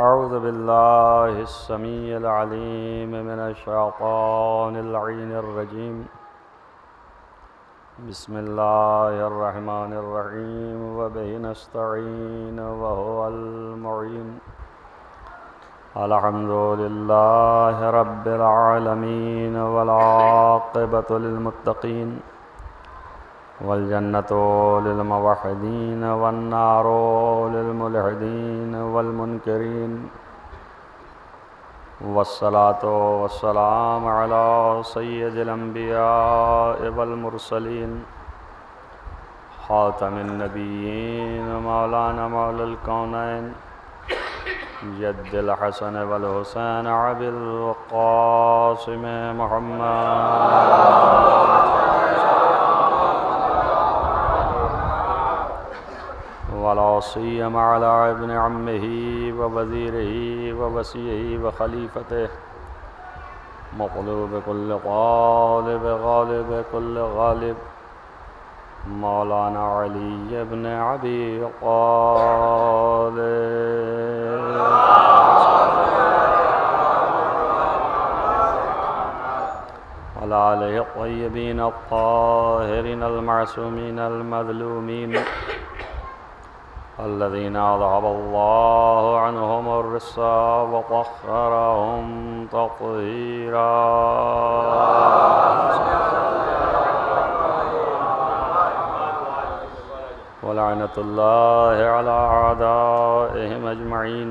أعوذ بالله السميع العليم من الشيطان اللعين الرجيم. بسم الله الرحمن الرحيم وبه نستعين وهو المعين. الحمد لله رب العالمين والعاقبة للمتقين والجنة للموحدين والنار للملحدين والمنكرين والصلاة والسلام على سيد الأنبياء والمرسلين خاتم النبيين مولانا مولى الكونين جد الحسن والحسين أبي القاسم محمد ولا سيما على ابن عمه ووزيره ووصيه وخليفته مقلوب كل طالب غالب كل غالب مولانا علي بن أبي طالب وعلى آله الطيبين الطاهرين المعصومين المظلومين الذين أذهب الله عنهم الرجس وطهرهم تطهيرا. ولعنة الله على أعدائهم أجمعين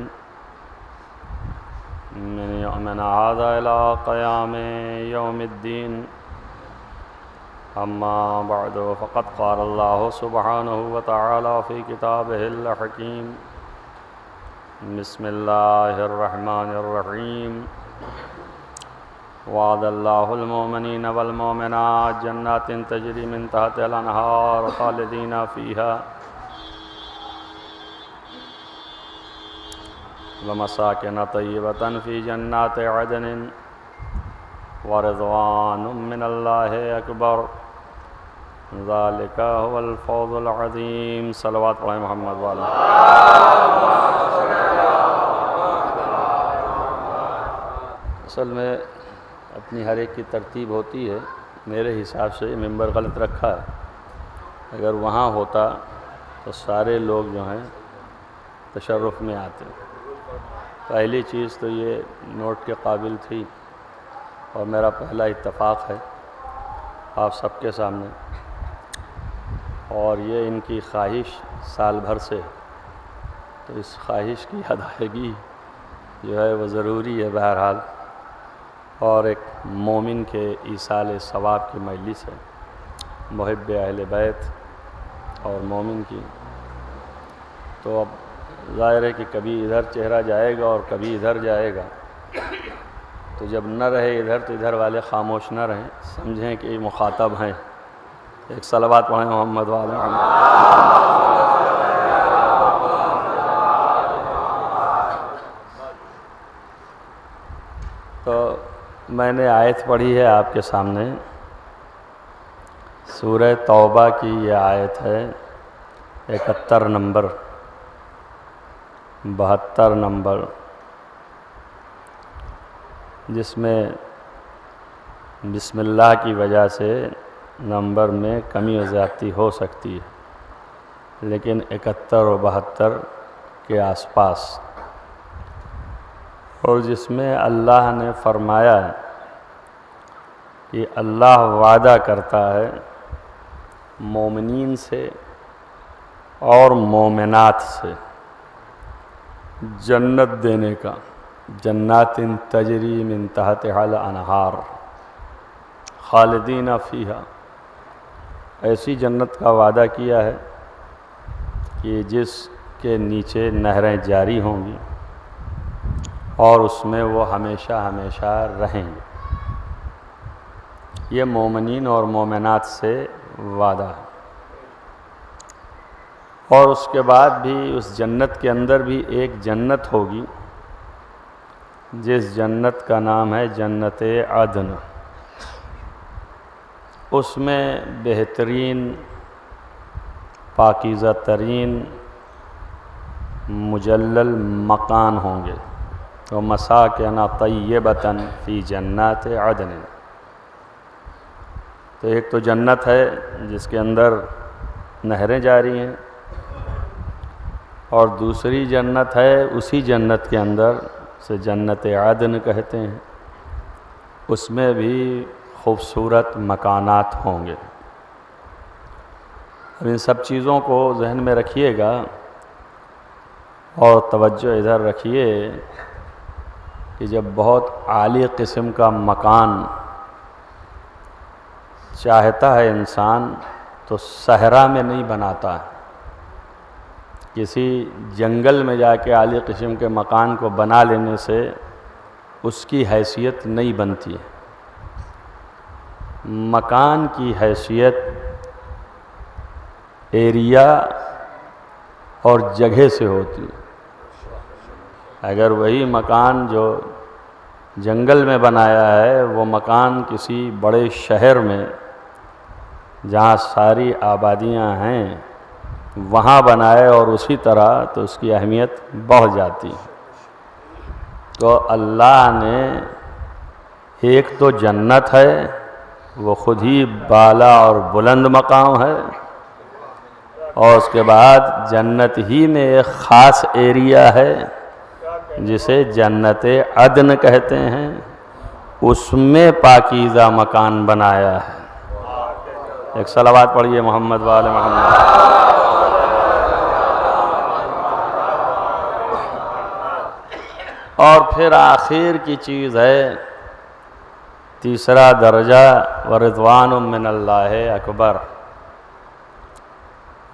من هذا إلى قيام يوم الدين. أما بعد فقد قال الله سبحانه وتعالى في كتابه الحكيم. بسم الله الرحمن الرحيم. وعد الله المؤمنين والمؤمنات جنات تجري من تحتها الأنهار خالدين فيها ومساكن طيبة في جنات عدن ورضوان من الله أكبر ذلك هو الفوز العظيم. صلوات علی محمد والا. اصل میں اپنی ہر ایک کی ترتیب ہوتی ہے. میرے حساب سے یہ ممبر غلط رکھا ہے. اگر وہاں ہوتا تو سارے لوگ جو ہیں تشرف میں آتے. پہلی چیز تو یہ نوٹ کے قابل تھی اور میرا پہلا اتفاق ہے آپ سب کے سامنے، اور یہ ان کی خواہش سال بھر سے، تو اس خواہش کی ادائیگی جو ہے وہ ضروری ہے بہرحال، اور ایک مومن کے ایصال ثواب کی مجلس ہے، محب اہل بیت اور مومن کی. تو اب ظاہر ہے کہ کبھی ادھر چہرہ جائے گا اور کبھی ادھر جائے گا، تو جب نہ رہے ادھر تو ادھر والے خاموش نہ رہیں، سمجھیں کہ یہ مخاطب ہیں. ایک صلوات پڑھیں محمد والے محمد. تو میں نے آیت پڑھی ہے آپ کے سامنے، سورہ توبہ کی یہ آیت ہے 71 نمبر 72 نمبر، جس میں بسم اللہ کی وجہ سے نمبر میں کمی و زیادتی ہو سکتی ہے، لیکن 71 اور 72 کے آس پاس، اور جس میں اللہ نے فرمایا ہے کہ اللہ وعدہ کرتا ہے مومنین سے اور مومنات سے جنت دینے کا. جنات تجری من تحتها الانہار خالدین فیہا. ایسی جنت کا وعدہ کیا ہے کہ جس کے نیچے نہریں جاری ہوں گی اور اس میں وہ ہمیشہ ہمیشہ رہیں گے. یہ مومنین اور مومنات سے وعدہ ہے. اور اس کے بعد بھی اس جنت کے اندر بھی ایک جنت ہوگی جس جنت کا نام ہے جنت عدن. اس میں بہترین پاکیزہ ترین مجلل مکان ہوں گے، تو مساکن طیبۃ فی جنات عدن. تو ایک تو جنت ہے جس کے اندر نہریں جاری ہیں، اور دوسری جنت ہے اسی جنت کے اندر سے جنت عدن کہتے ہیں، اس میں بھی خوبصورت مکانات ہوں گے. اب ان سب چیزوں کو ذہن میں رکھیے گا اور توجہ ادھر رکھیے کہ جب بہت عالی قسم کا مکان چاہتا ہے انسان تو صحرا میں نہیں بناتا ہے، کسی جنگل میں جا کے عالی قسم کے مکان کو بنا لینے سے اس کی حیثیت نہیں بنتی ہے. مکان کی حیثیت ایریا اور جگہ سے ہوتی ہے. اگر وہی مکان جو جنگل میں بنایا ہے وہ مکان کسی بڑے شہر میں جہاں ساری آبادیاں ہیں وہاں بنائے اور اسی طرح، تو اس کی اہمیت بڑھ جاتی. تو اللہ نے ایک تو جنت ہے، وہ خود ہی بالا اور بلند مقام ہے، اور اس کے بعد جنت ہی میں ایک خاص ایریا ہے جسے جنت عدن کہتے ہیں، اس میں پاکیزہ مکان بنایا ہے. ایک صلوات پڑھیے محمد وآل محمد. اور پھر آخر کی چیز ہے تیسرا درجہ، ورضوان من اللہ اکبر،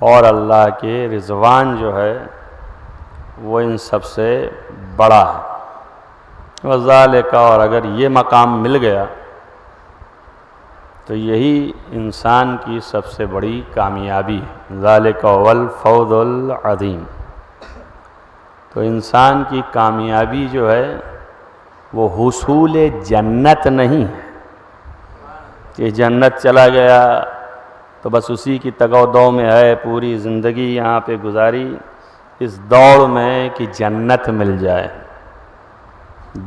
اور اللہ کے رضوان جو ہے وہ ان سب سے بڑا ہے. وذالک، اور اگر یہ مقام مل گیا تو یہی انسان کی سب سے بڑی کامیابی ہے. ذالک هو الفوز العظیم. تو انسان کی کامیابی جو ہے وہ حصول جنت نہیں ہے کہ جنت چلا گیا تو بس اسی کی تگ و دو میں ہے، پوری زندگی یہاں پہ گزاری اس دوڑ میں کہ جنت مل جائے.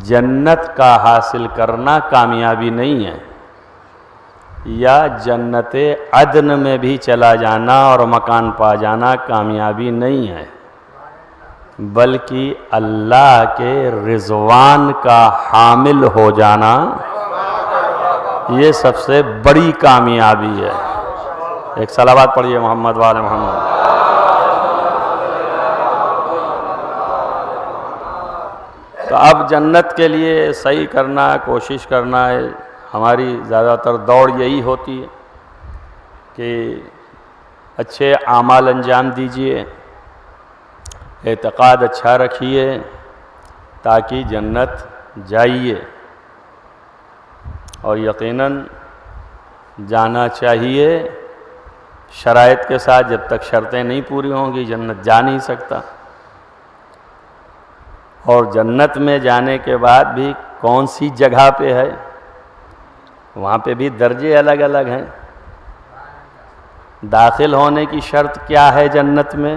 جنت کا حاصل کرنا کامیابی نہیں ہے، یا جنت عدن میں بھی چلا جانا اور مکان پا جانا کامیابی نہیں ہے، بلکہ اللہ کے رضوان کا حامل ہو جانا یہ سب سے بڑی کامیابی ہے. ایک صلوات پڑھیے محمد وآل محمد. تو اب جنت کے لیے صحیح کرنا، کوشش کرنا ہے. ہماری زیادہ تر دوڑ یہی ہوتی ہے کہ اچھے اعمال انجام دیجئے، اعتقاد اچھا رکھیے تاکہ جنت جائیے، اور یقیناً جانا چاہیے شرائط کے ساتھ. جب تک شرطیں نہیں پوری ہوں گی جنت جا نہیں سکتا. اور جنت میں جانے کے بعد بھی کون سی جگہ پہ ہے، وہاں پہ بھی درجے الگ الگ ہیں. داخل ہونے کی شرط کیا ہے جنت میں،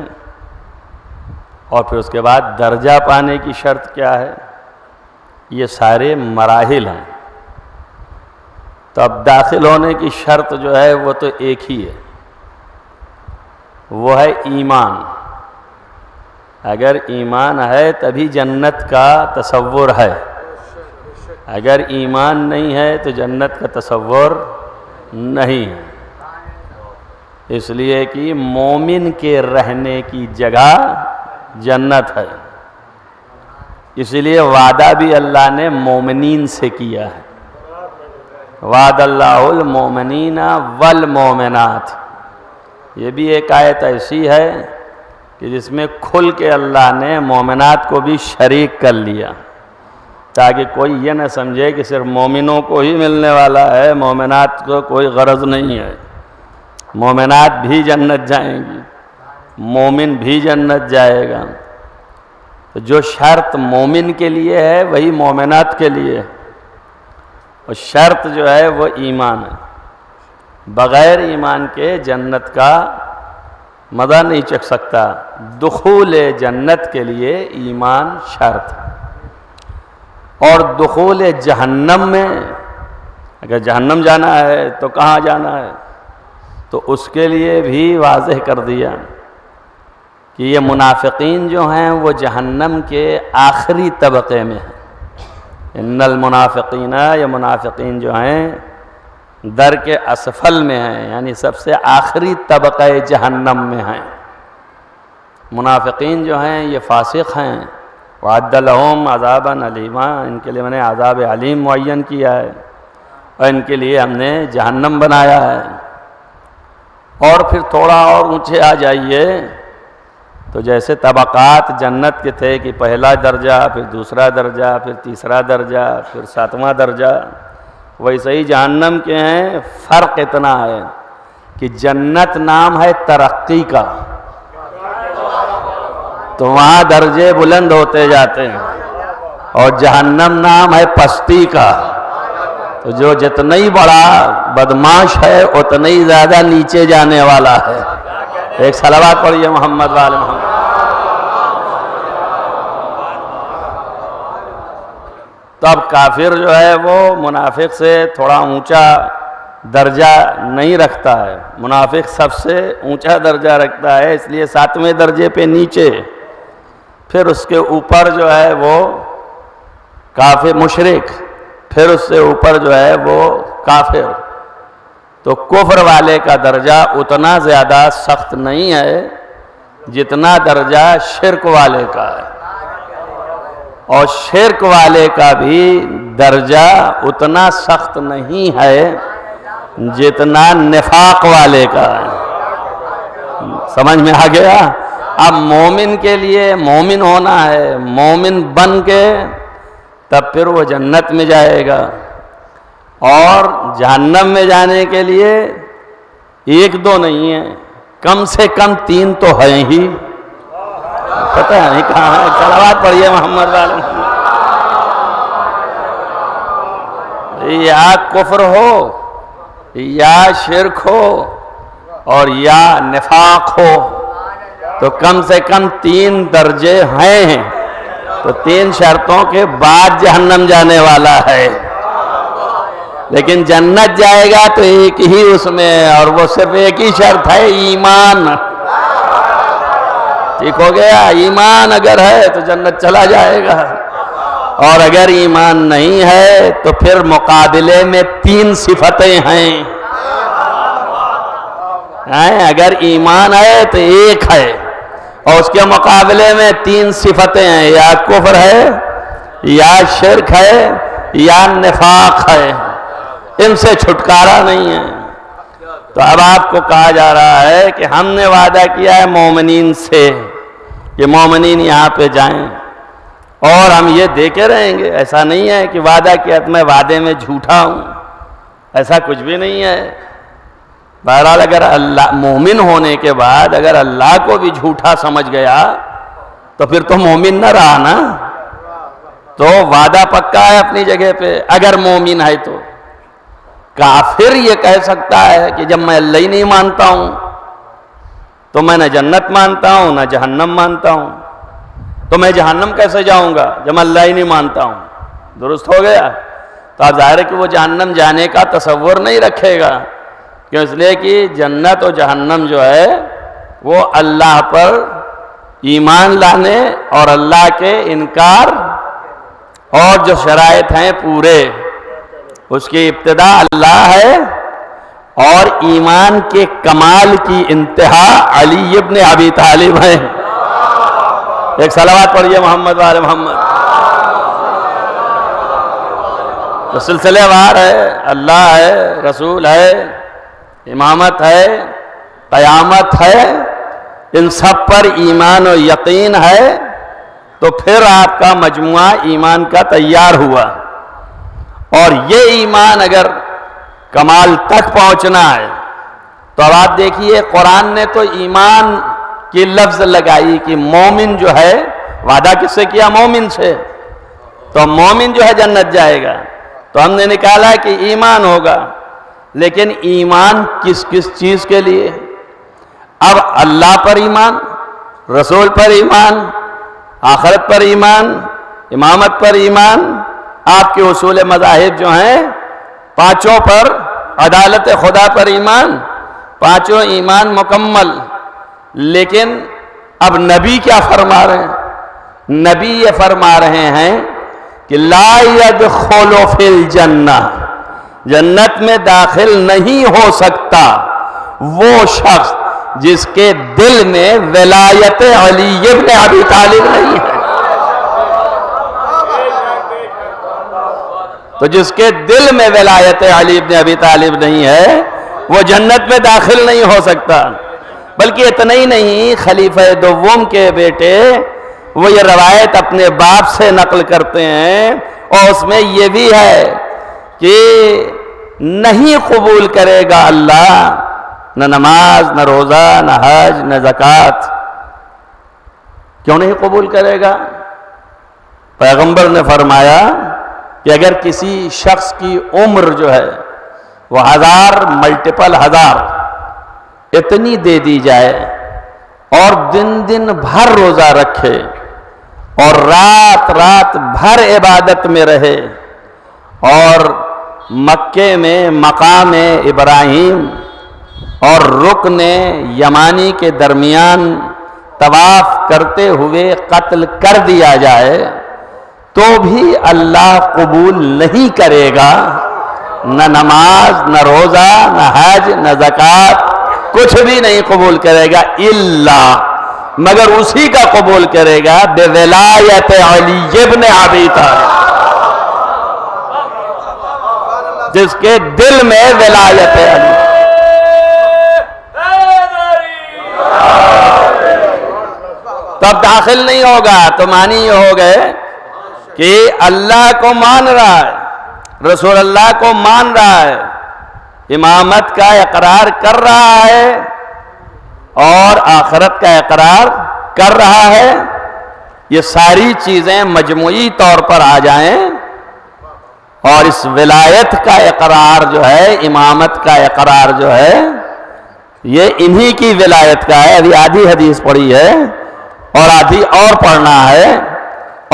اور پھر اس کے بعد درجہ پانے کی شرط کیا ہے، یہ سارے مراحل ہیں. تو اب داخل ہونے کی شرط جو ہے وہ تو ایک ہی ہے، وہ ہے ایمان. اگر ایمان ہے تبھی جنت کا تصور ہے، اگر ایمان نہیں ہے تو جنت کا تصور نہیں ہے. اس لیے کہ مومن کے رہنے کی جگہ جنت ہے. اس لیے وعدہ بھی اللہ نے مومنین سے کیا ہے. وعد اللہ المومنین والمومنات. یہ بھی ایک آیت ایسی ہے کہ جس میں کھل کے اللہ نے مومنات کو بھی شریک کر لیا، تاکہ کوئی یہ نہ سمجھے کہ صرف مومنوں کو ہی ملنے والا ہے، مومنات کو کوئی غرض نہیں ہے. مومنات بھی جنت جائیں گی، مومن بھی جنت جائے گا. تو جو شرط مومن کے لیے ہے وہی مومنات کے لیے ہے، اور شرط جو ہے وہ ایمان ہے. بغیر ایمان کے جنت کا مزہ نہیں چکھ سکتا۔ دخول جنت کے لیے ایمان شرط، اور دخول جہنم میں اگر جہنم جانا ہے تو کہاں جانا ہے، تو اس کے لیے بھی واضح کر دیا کہ یہ منافقین جو ہیں وہ جہنم کے آخری طبقے میں ہیں۔ ان المنافقین، یہ منافقین جو ہیں در کے اسفل میں ہیں، یعنی سب سے آخری طبقہ جہنم میں ہیں۔ منافقین جو ہیں یہ فاسق ہیں۔ وَأَعَدَّ لَهُمْ عَذَابًا عَلِيمًا، ان کے لیے میں نے عذاب علیم معین کیا ہے، اور ان کے لیے ہم نے جہنم بنایا ہے۔ اور پھر تھوڑا اور اونچے آ جائیے تو جیسے طبقات جنت کے تھے کہ پہلا درجہ، پھر دوسرا درجہ، پھر تیسرا درجہ، پھر 7واں درجہ، ویسے ہی جہنم کے ہیں۔ فرق اتنا ہے کہ جنت نام ہے ترقی کا، تو وہاں درجے بلند ہوتے جاتے ہیں، اور جہنم نام ہے پستی کا، تو جو جتنا ہی بڑا بدماش ہے اتنا ہی زیادہ نیچے جانے والا ہے۔ ایک صلوات پڑھیے محمد وآل محمد۔ تو اب کافر جو ہے وہ منافق سے تھوڑا اونچا درجہ نہیں رکھتا ہے، منافق سب سے اونچا درجہ رکھتا ہے، اس لیے 7ویں درجے پہ نیچے، پھر اس کے اوپر جو ہے وہ کافر مشرک، پھر اس سے اوپر جو ہے وہ کافر۔ تو کفر والے کا درجہ اتنا زیادہ سخت نہیں ہے جتنا درجہ شرک والے کا ہے، اور شرک والے کا بھی درجہ اتنا سخت نہیں ہے جتنا نفاق والے کا ہے۔ سمجھ میں آ گیا؟ اب مومن کے لیے مومن ہونا ہے، مومن بن کے تب پھر وہ جنت میں جائے گا، اور جہنم میں جانے کے لیے 1-2 نہیں ہے، کم سے کم 3 تو ہیں ہی، پتہ نہیں کہاں ہے۔ صلوات پڑھیے محمد والے۔ یا کفر ہو، یا شرک ہو، اور یا نفاق ہو، تو کم سے کم 3 درجے ہیں، تو 3 شرطوں کے بعد جہنم جانے والا ہے۔ لیکن جنت جائے گا تو ایک ہی اس میں، اور وہ صرف ایک ہی شرط ہے، ایمان۔ ٹھیک ہو گیا؟ ایمان اگر ہے تو جنت چلا جائے گا، اور اگر ایمان نہیں ہے تو پھر مقابلے میں 3 صفتیں ہیں۔ اگر ایمان ہے تو ایک ہے، اور اس کے مقابلے میں 3 صفتیں ہیں، یا کفر ہے، یا شرک ہے، یا نفاق ہے، ان سے چھٹکارا نہیں ہے۔ تو اب آپ کو کہا جا رہا ہے کہ ہم نے وعدہ کیا ہے مومنین سے کہ مومنین یہاں پہ جائیں، اور ہم یہ دیکھے رہیں گے۔ ایسا نہیں ہے کہ وعدہ کیا تو میں وعدے میں جھوٹا ہوں، ایسا کچھ بھی نہیں ہے۔ بہرحال اگر اللہ مومن ہونے کے بعد اگر اللہ کو بھی جھوٹا سمجھ گیا تو پھر تو مومن نہ رہا نا، تو وعدہ پکا ہے اپنی جگہ پہ اگر مومن ہے تو۔ کافر یہ کہہ سکتا ہے کہ جب میں اللہ ہی نہیں مانتا ہوں تو میں نہ جنت مانتا ہوں نہ جہنم مانتا ہوں، تو میں جہنم کیسے جاؤں گا جب میں اللہ ہی نہیں مانتا ہوں؟ درست ہو گیا؟ تو اب ظاہر ہے کہ وہ جہنم جانے کا تصور نہیں رکھے گا، کیوں؟ اس لیے کہ جنت و جہنم جو ہے وہ اللہ پر ایمان لانے اور اللہ کے انکار اور جو شرائط ہیں پورے، اس کی ابتدا اللہ ہے، اور ایمان کے کمال کی انتہا علی ابن ابی طالب ہے۔ ایک صلوات پڑھیے محمد وآل محمد۔ تو سلسلے وار ہے، اللہ ہے، رسول ہے، امامت ہے، قیامت ہے، ان سب پر ایمان و یقین ہے، تو پھر آپ کا مجموعہ ایمان کا تیار ہوا۔ اور یہ ایمان اگر کمال تک پہنچنا ہے تو اب آپ دیکھیے قرآن نے تو ایمان کی لفظ لگائی کہ مومن جو ہے، وعدہ کس سے کیا؟ مومن سے، تو مومن جو ہے جنت جائے گا، تو ہم نے نکالا کہ ایمان ہوگا، لیکن ایمان کس کس چیز کے لیے؟ اب اللہ پر ایمان، رسول پر ایمان، آخرت پر ایمان، امامت پر ایمان، آپ کے اصول مذاہب جو ہیں پانچوں پر، عدالت خدا پر ایمان، پانچوں ایمان مکمل. لیکن اب نبی کیا فرما رہے ہیں؟ نبی یہ فرما رہے ہیں کہ لا يدخل فی الجنہ، جنت میں داخل نہیں ہو سکتا وہ شخص جس کے دل میں ولایت علی ابن ابی طالب نہیں ہے. تو جس کے دل میں ولایت علی ابن ابی طالب نہیں ہے وہ جنت میں داخل نہیں ہو سکتا. بلکہ اتنا ہی نہیں، خلیفہ دوم کے بیٹے وہ یہ روایت اپنے باپ سے نقل کرتے ہیں، اور اس میں یہ بھی ہے کہ نہیں قبول کرے گا اللہ نہ نماز، نہ روزہ، نہ حج، نہ زکوٰۃ. کیوں نہیں قبول کرے گا؟ پیغمبر نے فرمایا کہ اگر کسی شخص کی عمر جو ہے وہ 1000 ملٹیپل 1000 اتنی دے دی جائے، اور دن بھر روزہ رکھے اور رات بھر عبادت میں رہے، اور مکے میں مقام ابراہیم اور رکن یمانی کے درمیان طواف کرتے ہوئے قتل کر دیا جائے، تو بھی اللہ قبول نہیں کرے گا. نہ نماز، نہ روزہ، نہ حج، نہ زکوٰۃ، کچھ بھی نہیں قبول کرے گا، الا مگر اسی کا قبول کرے گا بولایت علی ابن ابی طالب، جس کے دل میں ولایت علی. تو اب داخل نہیں ہوگا. تو معنی یہ ہو گئے کہ اللہ کو مان رہا ہے، رسول اللہ کو مان رہا ہے، امامت کا اقرار کر رہا ہے، اور آخرت کا اقرار کر رہا ہے. یہ ساری چیزیں مجموعی طور پر آ جائیں، اور اس ولایت کا اقرار جو ہے، امامت کا اقرار جو ہے، یہ انہی کی ولایت کا ہے. ابھی آدھی حدیث پڑھی ہے اور آدھی اور پڑھنا ہے،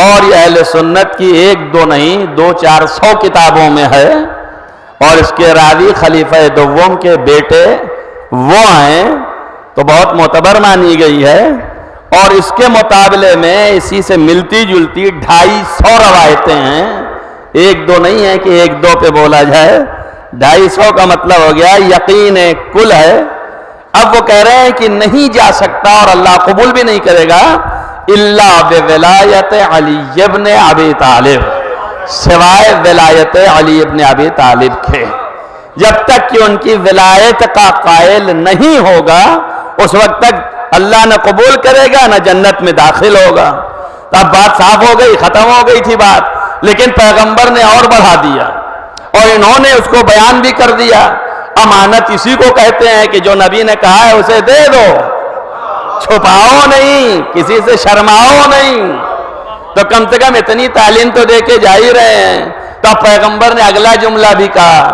اور یہ اہل سنت کی 1 2 نہیں 200-400 کتابوں میں ہے. اور اس کے راوی خلیفہ دوم کے بیٹے وہ ہیں، تو بہت معتبر مانی گئی ہے. اور اس کے مقابلے میں اسی سے ملتی جلتی 250 روایتیں ہیں. 1 2 نہیں ہے کہ 1 2 پہ بولا جائے، 250 کا مطلب ہو گیا یقین کل ہے. اب وہ کہہ رہے ہیں کہ نہیں جا سکتا اور اللہ قبول بھی نہیں کرے گا الا بولایت علی ابن ابی طالب، سوائے ولایت علی ابن ابی طالب کے. جب تک کہ ان کی ولایت کا قائل نہیں ہوگا اس وقت تک اللہ نہ قبول کرے گا نہ جنت میں داخل ہوگا. اب بات صاف ہو گئی، ختم ہو گئی تھی بات. لیکن پیغمبر نے اور بڑھا دیا، اور انہوں نے اس کو بیان بھی کر دیا. امانت اسی کو کہتے ہیں کہ جو نبی نے کہا ہے اسے دے دو، چھپاؤ نہیں، کسی سے شرماؤ نہیں. تو کم سے کم اتنی تعلیم تو دے کے جا ہی رہے ہیں. تو پیغمبر نے اگلا جملہ بھی کہا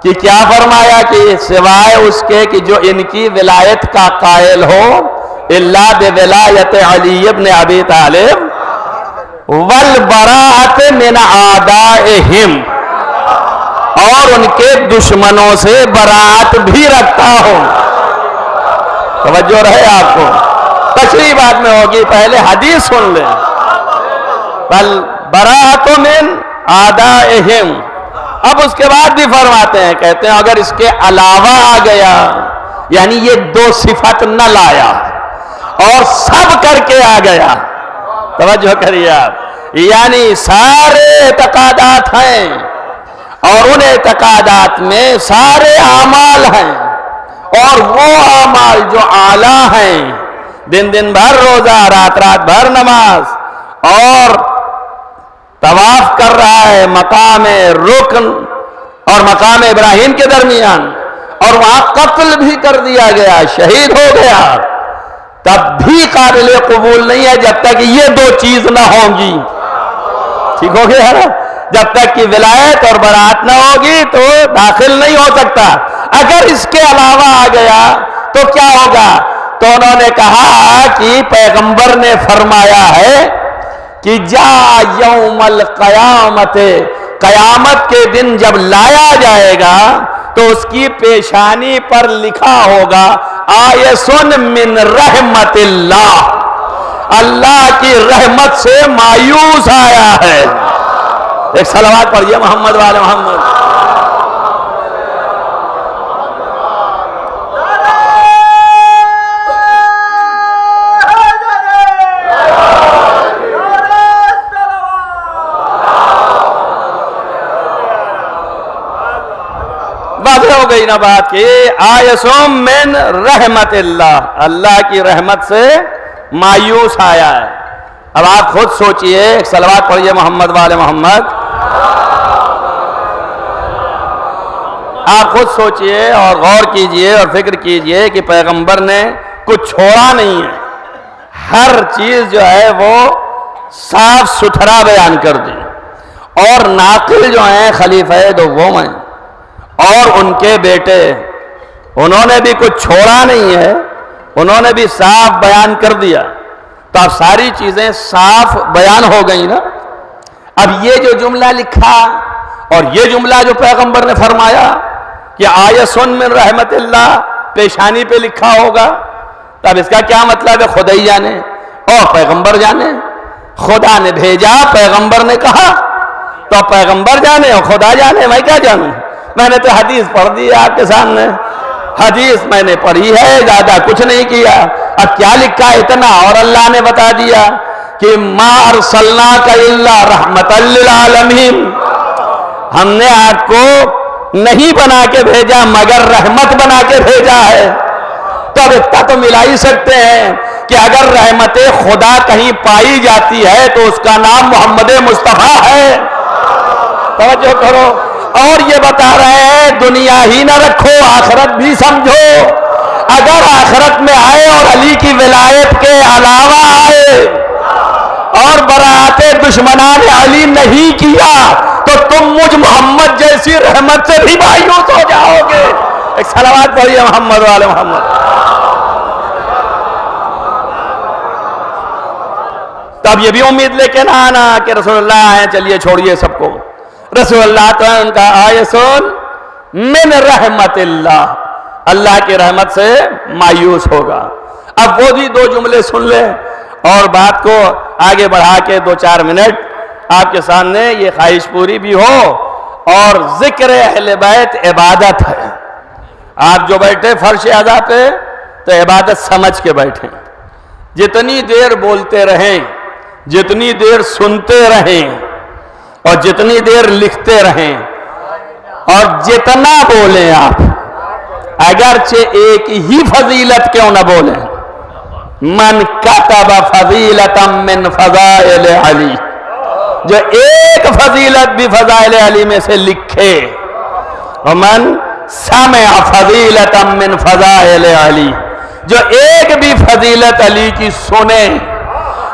کہ کیا فرمایا کہ سوائے اس کے کہ جو ان کی ولایت کا قائل ہو، الا بولایت علی ابن ابی طالب والبراءۃ من اعدائہم، اور ان کے دشمنوں سے براءت بھی رکھتا ہوں. توجہ رہے آپ کو، تشریح بعد میں ہوگی، پہلے حدیث سن لیں. براءۃ من اعدائہم. اب اس کے بعد بھی فرماتے ہیں، کہتے ہیں اگر اس کے علاوہ آ گیا، یعنی یہ 2 صفت نہ لایا اور سب کر کے آ گیا. توجہ کریے آپ، یعنی سارے اعتقادات ہیں، اور ان اعتقادات میں سارے اعمال ہیں، اور وہ اعمال جو اعلیٰ ہیں، دن بھر روزہ، رات بھر نماز، اور طواف کر رہا ہے مقام رکن اور مقام ابراہیم کے درمیان، اور وہاں قتل بھی کر دیا گیا، شہید ہو گیا، تب بھی قابل قبول نہیں ہے جب تک یہ 2 چیز نہ ہوں گی. ٹھیک ہو گیا نا؟ جب تک کہ ولایت اور براءت نہ ہوگی تو داخل نہیں ہو سکتا. اگر اس کے علاوہ آ گیا تو کیا ہوگا؟ تو انہوں نے کہا کہ پیغمبر نے فرمایا ہے کہ جا یوم القیامت، قیامت کے دن جب لایا جائے گا تو اس کی پیشانی پر لکھا ہوگا آیسن من رحمت اللہ، اللہ کی رحمت سے مایوس آیا ہے۔ ایک صلوات پڑھیے محمد والے محمد۔ واضح ہو گئی نا بات کہ آیسم من رحمت اللہ، اللہ کی رحمت سے مایوس آیا ہے۔ اب آپ خود سوچئے، ایک صلوات پڑھیے محمد والے محمد۔ آپ خود سوچئے اور غور کیجئے اور فکر کیجئے کہ پیغمبر نے کچھ چھوڑا نہیں ہے، ہر چیز جو ہے وہ صاف ستھرا بیان کر دی، اور ناقل جو ہیں خلیفہ دوم ہیں اور ان کے بیٹے، انہوں نے بھی کچھ چھوڑا نہیں ہے، انہوں نے بھی صاف بیان کر دیا۔ تو اب ساری چیزیں صاف بیان ہو گئی نا۔ اب یہ جو جملہ لکھا اور یہ جملہ جو پیغمبر نے فرمایا کہ آیسن من رحمت اللہ پیشانی پہ لکھا ہوگا، تو اب اس کا کیا مطلب ہے؟ خدا ہی جانے اور پیغمبر جانے۔ خدا نے بھیجا، پیغمبر نے کہا، تو پیغمبر جانے اور خدا جانے، میں کیا جانوں؟ میں نے تو حدیث پڑھ دی آپ کے سامنے، حدیث میں نے پڑھی ہے، زیادہ کچھ نہیں کیا۔ اب کیا لکھا اتنا، اور اللہ نے بتا دیا کہ ما ارسلناک الا رحمت للعالمین، ہم نے آپ کو نہیں بنا کے بھیجا مگر رحمت بنا کے بھیجا ہے۔ تو اب اتنا تو ملا ہی سکتے ہیں کہ اگر رحمت خدا کہیں پائی جاتی ہے تو اس کا نام محمد مصطفیٰ ہے۔ توجہ کرو، اور یہ بتا رہے ہیں دنیا ہی نہ رکھو، آخرت بھی سمجھو۔ اگر آخرت میں آئے اور علی کی ولایت کے علاوہ آئے اور براعت دشمنان علی نہیں کیا تو تم مجھ محمد جیسی رحمت سے بھی مایوس ہو جاؤ گے۔ ایک صلوات پڑھیے محمد والے محمد۔ تب یہ بھی امید لے کے نہ آنا کہ رسول اللہ آئے، چلیے چھوڑیے سب کو۔ رسول اللہ تو ان کا آیسن من رحمت اللہ، اللہ کی رحمت سے مایوس ہوگا۔ اب وہ بھی دو جملے سن لیں اور بات کو آگے بڑھا کے 2-4 منٹ آپ کے سامنے یہ خواہش پوری بھی ہو۔ اور ذکر اہل بیت عبادت ہے۔ آپ جو بیٹھے فرش اعضا پہ تو عبادت سمجھ کے بیٹھیں، جتنی دیر بولتے رہیں، جتنی دیر سنتے رہیں اور جتنی دیر لکھتے رہیں اور جتنا بولیں آپ، اگرچہ ایک ہی فضیلت کیوں نہ بولیں، من کتب فضیلتا من فضائل علی، جو ایک فضیلت بھی فضائل علی میں سے لکھے، ومن سمع فضیلتا من فضائل علی، جو ایک بھی فضیلت علی کی سنے،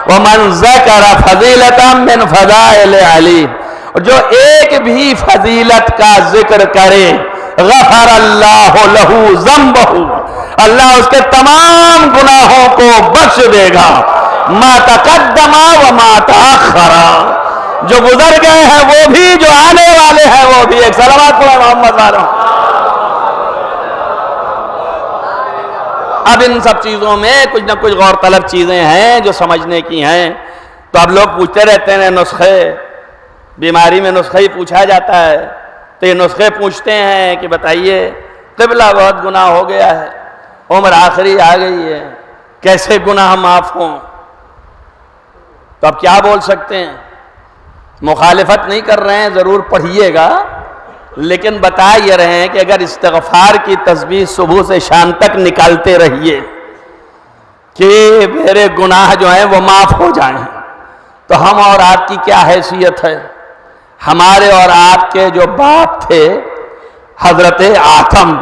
ومن ذکر فضیلتا من فضائل علی، جو ایک بھی فضیلت کا ذکر کرے، غفر اللہ لہ ذنبہ، اللہ اس کے تمام گناہوں کو بخش دے گا، ما تقدم و ما تاخر، جو گزر گئے ہیں وہ بھی، جو آنے والے ہیں وہ بھی۔ ایک صلوات پڑھو محمد والوں۔ اب ان سب چیزوں میں کچھ نہ کچھ غور طلب چیزیں ہیں جو سمجھنے کی ہیں۔ تو اب لوگ پوچھتے رہتے ہیں نسخے، بیماری میں نسخہ ہی پوچھا جاتا ہے، تو یہ نسخے پوچھتے ہیں کہ بتائیے قبلہ بہت گناہ ہو گیا ہے، عمر آخری آ گئی ہے، کیسے گناہ معاف ہوں؟ تو اب کیا بول سکتے ہیں؟ مخالفت نہیں کر رہے ہیں، ضرور پڑھیے گا، لیکن بتا یہ رہے ہیں کہ اگر استغفار کی تسبیح صبح سے شام تک نکالتے رہیے کہ میرے گناہ جو ہیں وہ معاف ہو جائیں، تو ہم اور آپ کی کیا حیثیت ہے؟ ہمارے اور آپ کے جو باپ تھے حضرت آدم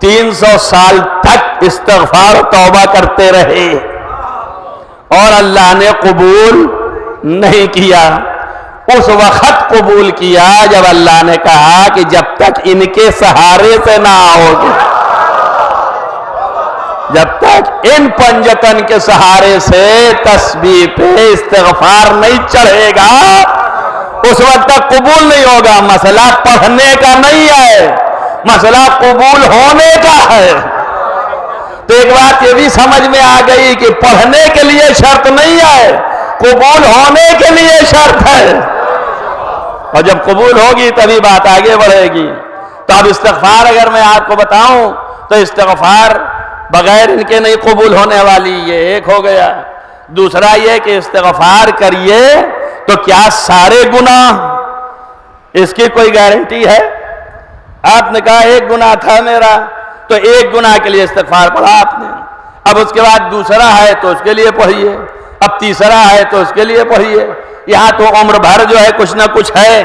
300 سال تک استغفار و توبہ کرتے رہے اور اللہ نے قبول نہیں کیا۔ اس وقت قبول کیا جب اللہ نے کہا کہ جب تک ان کے سہارے سے نہ آؤ گے، جب تک تک ان پنجتن کے سہارے سے تسبیح پہ استغفار نہیں چڑھے گا اس وقت تک قبول نہیں ہوگا. مسئلہ پڑھنے کا نہیں ہے، مسئلہ قبول ہونے کا ہے. تو ایک بات یہ بھی سمجھ میں آ گئی کہ پڑھنے کے لیے شرط نہیں ہے، قبول ہونے کے لیے شرط ہے. اور جب قبول ہوگی تبھی بات آگے بڑھے گی. تو اب استغفار اگر میں آپ کو بتاؤں تو استغفار بغیر ان کے نہیں قبول ہونے والی، یہ ایک ہو گیا. دوسرا یہ کہ استغفار کریے تو کیا سارے گناہ، اس کی کوئی گارنٹی ہے؟ آپ نے کہا ایک گناہ تھا میرا تو ایک گناہ کے لیے استغفار پڑھا آپ نے، اب اس کے بعد دوسرا ہے تو اس کے لیے پڑھیے، اب تیسرا ہے تو اس کے لیے پڑھیے. یہاں تو عمر بھر جو ہے کچھ نہ کچھ ہے.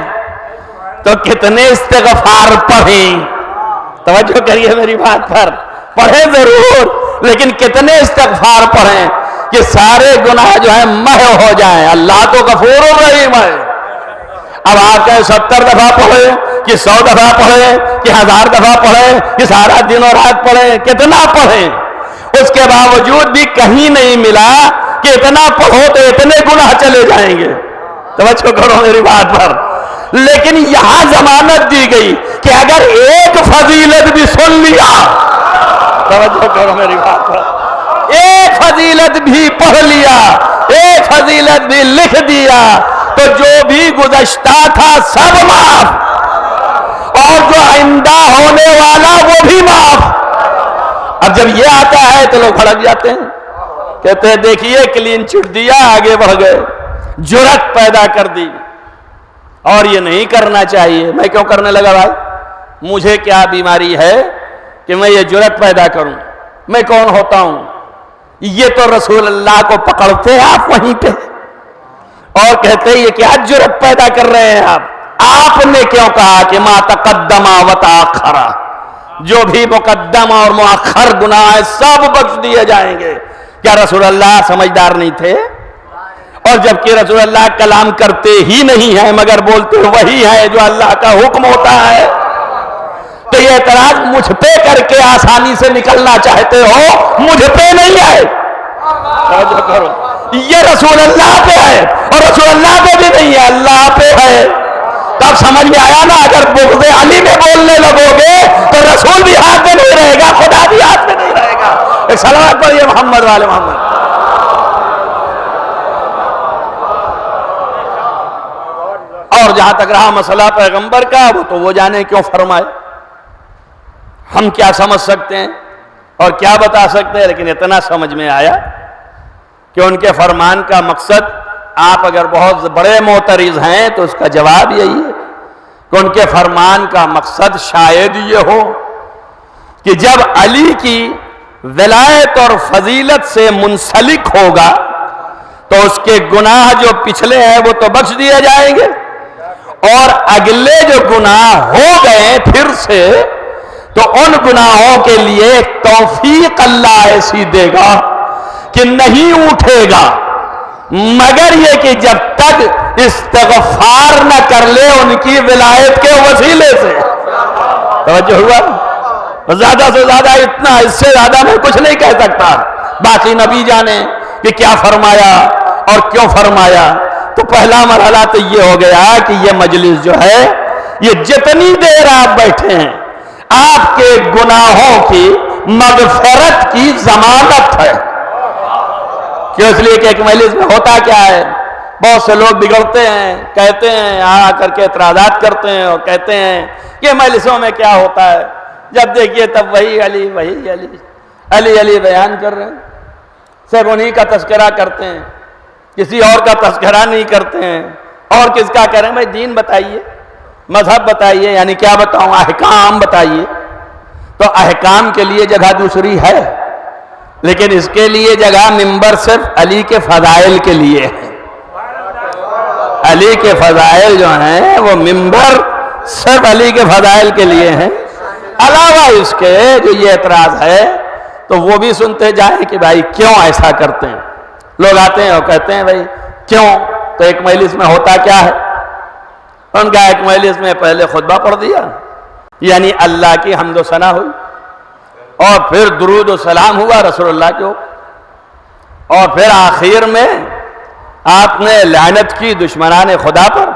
تو کتنے استغفار پڑھیں؟ توجہ کریے میری بات پر، پڑھیں ضرور لیکن کتنے استغفار پڑھیں کہ سارے گناہ جو ہیں محو ہو جائیں. اللہ تو غفور الرحیم ہے. اب آپ کہیں 70 دفعہ پڑھیں کہ 100 دفعہ پڑھیں کہ 1000 دفعہ پڑھیں کہ سارا دن اور رات پڑھیں، کتنا پڑھیں، اس کے باوجود بھی کہیں نہیں ملا کہ اتنا پڑھو تو اتنے گناہ چلے جائیں گے. توجہ کرو میری بات پر. لیکن یہاں ضمانت دی گئی کہ اگر ایک فضیلت بھی سن لیا، توجہ کرو میری بات پر، ایک فضیلت بھی پڑھ لیا، ایک فضیلت بھی لکھ دیا تو جو بھی گزشتہ تھا سب معاف، اور جو آئندہ ہونے والا وہ بھی معاف. اب جب یہ آتا ہے تو لوگ بھڑک جاتے ہیں، کہتے ہیں دیکھیے کلین چٹ دیا، آگے بڑھ گئے، جرأت پیدا کر دی. اور یہ نہیں کرنا چاہیے. میں کیوں کرنے لگا بھائی؟ مجھے کیا بیماری ہے کہ میں یہ جرأت پیدا کروں؟ میں کون ہوتا ہوں؟ یہ تو رسول اللہ کو پکڑتے ہیں آپ وہیں پہ اور کہتے ہیں یہ کیا جرأت پیدا کر رہے ہیں آپ؟ آپ نے کیوں کہا کہ ما تقدم و تاخر، جو بھی مقدم اور مؤخر گناہ ہے سب بخش دیے جائیں گے؟ کیا رسول اللہ سمجھدار نہیں تھے؟ اور جبکہ رسول اللہ کلام کرتے ہی نہیں ہیں مگر بولتے وہی ہے جو اللہ کا حکم ہوتا ہے. تو یہ اعتراض مجھ پہ کر کے آسانی سے نکلنا چاہتے ہو، مجھ پہ نہیں ہے. توجہ کرو، یہ رسول اللہ پہ ہے اور رسول اللہ پہ بھی نہیں ہے، اللہ پہ ہے. تب سمجھ میں آیا نا؟ اگر بغض علی میں بولنے لگو گے تو رسول بھی ہاتھ میں نہیں رہے گا، خدا بھی ہاتھ میں نہیں رہے گا. ایک صلوات پڑھیے محمد والے محمد. اور جہاں تک رہا مسئلہ پیغمبر کا، وہ تو وہ جانے کیوں فرمائے، ہم کیا سمجھ سکتے ہیں اور کیا بتا سکتے ہیں. لیکن اتنا سمجھ میں آیا کہ ان کے فرمان کا مقصد، آپ اگر بہت بڑے معترض ہیں تو اس کا جواب یہی ہے کہ ان کے فرمان کا مقصد شاید یہ ہو کہ جب علی کی ولایت اور فضیلت سے منسلک ہوگا تو اس کے گناہ جو پچھلے ہیں وہ تو بخش دیے جائیں گے، اور اگلے جو گناہ ہو گئے پھر سے تو ان گناہوں کے لیے توفیق اللہ ایسی دے گا کہ نہیں اٹھے گا مگر یہ کہ جب تک استغفار نہ کر لے ان کی ولایت کے وسیلے سے. توجہ ہوا؟ زیادہ سے زیادہ اتنا، اس سے زیادہ میں کچھ نہیں کہہ سکتا. باقی نبی جانے کہ کیا فرمایا اور کیوں فرمایا. تو پہلا مرحلہ تو یہ ہو گیا کہ یہ مجلس جو ہے یہ جتنی دیر آپ بیٹھے ہیں آپ کے گناہوں کی مغفرت کی ضمانت ہے. کیوں؟ اس لیے کہ ایک مجلس میں ہوتا کیا ہے، بہت سے لوگ بگڑتے ہیں، کہتے ہیں، آ کر کے اعتراضات کرتے ہیں اور کہتے ہیں کہ مجلسوں میں کیا ہوتا ہے، جب دیکھیے تب وہی علی وہی علی علی علی بیان کر رہے ہیں، صرف انہی کا تذکرہ کرتے ہیں، کسی اور کا تذکرہ نہیں کرتے ہیں. اور کس کا کریں؟ بھائی دین بتائیے، مذہب بتائیے، یعنی کیا بتاؤں، احکام بتائیے. تو احکام کے لیے جگہ دوسری ہے، لیکن اس کے لیے جگہ ممبر صرف علی کے فضائل کے لیے ہے. علی کے فضائل جو ہیں وہ ممبر صرف علی کے فضائل کے لیے ہیں. علاوہ اس کے جو یہ اعتراض ہے تو وہ بھی سنتے جائیں کہ بھائی کیوں ایسا کرتے ہیں. لوگ آتے ہیں اور کہتے ہیں بھائی کیوں؟ تو ایک مجلس میں ہوتا کیا ہے، ان کا ایک مجلس میں پہلے خطبہ پڑھ دیا، یعنی اللہ کی حمد و ثنا ہوئی، اور پھر درود و سلام ہوا رسول اللہ کے اوپر، اور پھر آخر میں آپ نے لعنت کی دشمنان خدا پر،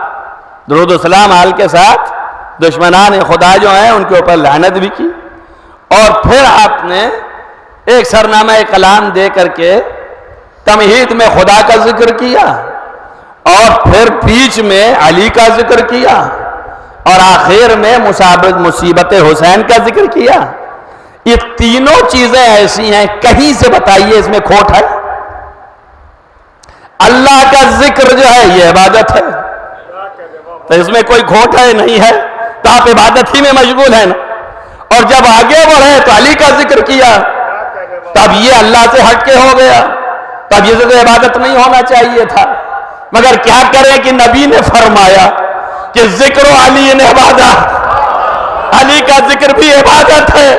درود و سلام حال کے ساتھ دشمنان خدا جو ہیں ان کے اوپر لعنت بھی کی، اور پھر آپ نے ایک سرنامہ کلام دے کر کے تمہید میں خدا کا ذکر کیا، اور پھر بیچ میں علی کا ذکر کیا، اور آخر میں مصیبت حسین کا ذکر کیا۔ یہ تینوں چیزیں ایسی ہیں، کہیں سے بتائیے اس میں کھوٹ ہے؟ اللہ کا ذکر جو ہے یہ عبادت ہے، تو اس میں کوئی کھوٹ ہے نہیں ہے، تو آپ عبادت ہی میں مشغول ہیں نا۔ اور جب آگے بڑھے تو علی کا ذکر کیا، تب یہ اللہ سے ہٹ کے ہو گیا، تب یہ تو عبادت نہیں ہونا چاہیے تھا، مگر کیا کریں کہ نبی نے فرمایا کہ ذکر و علی نے عبادت، علی کا ذکر بھی عبادت ہے۔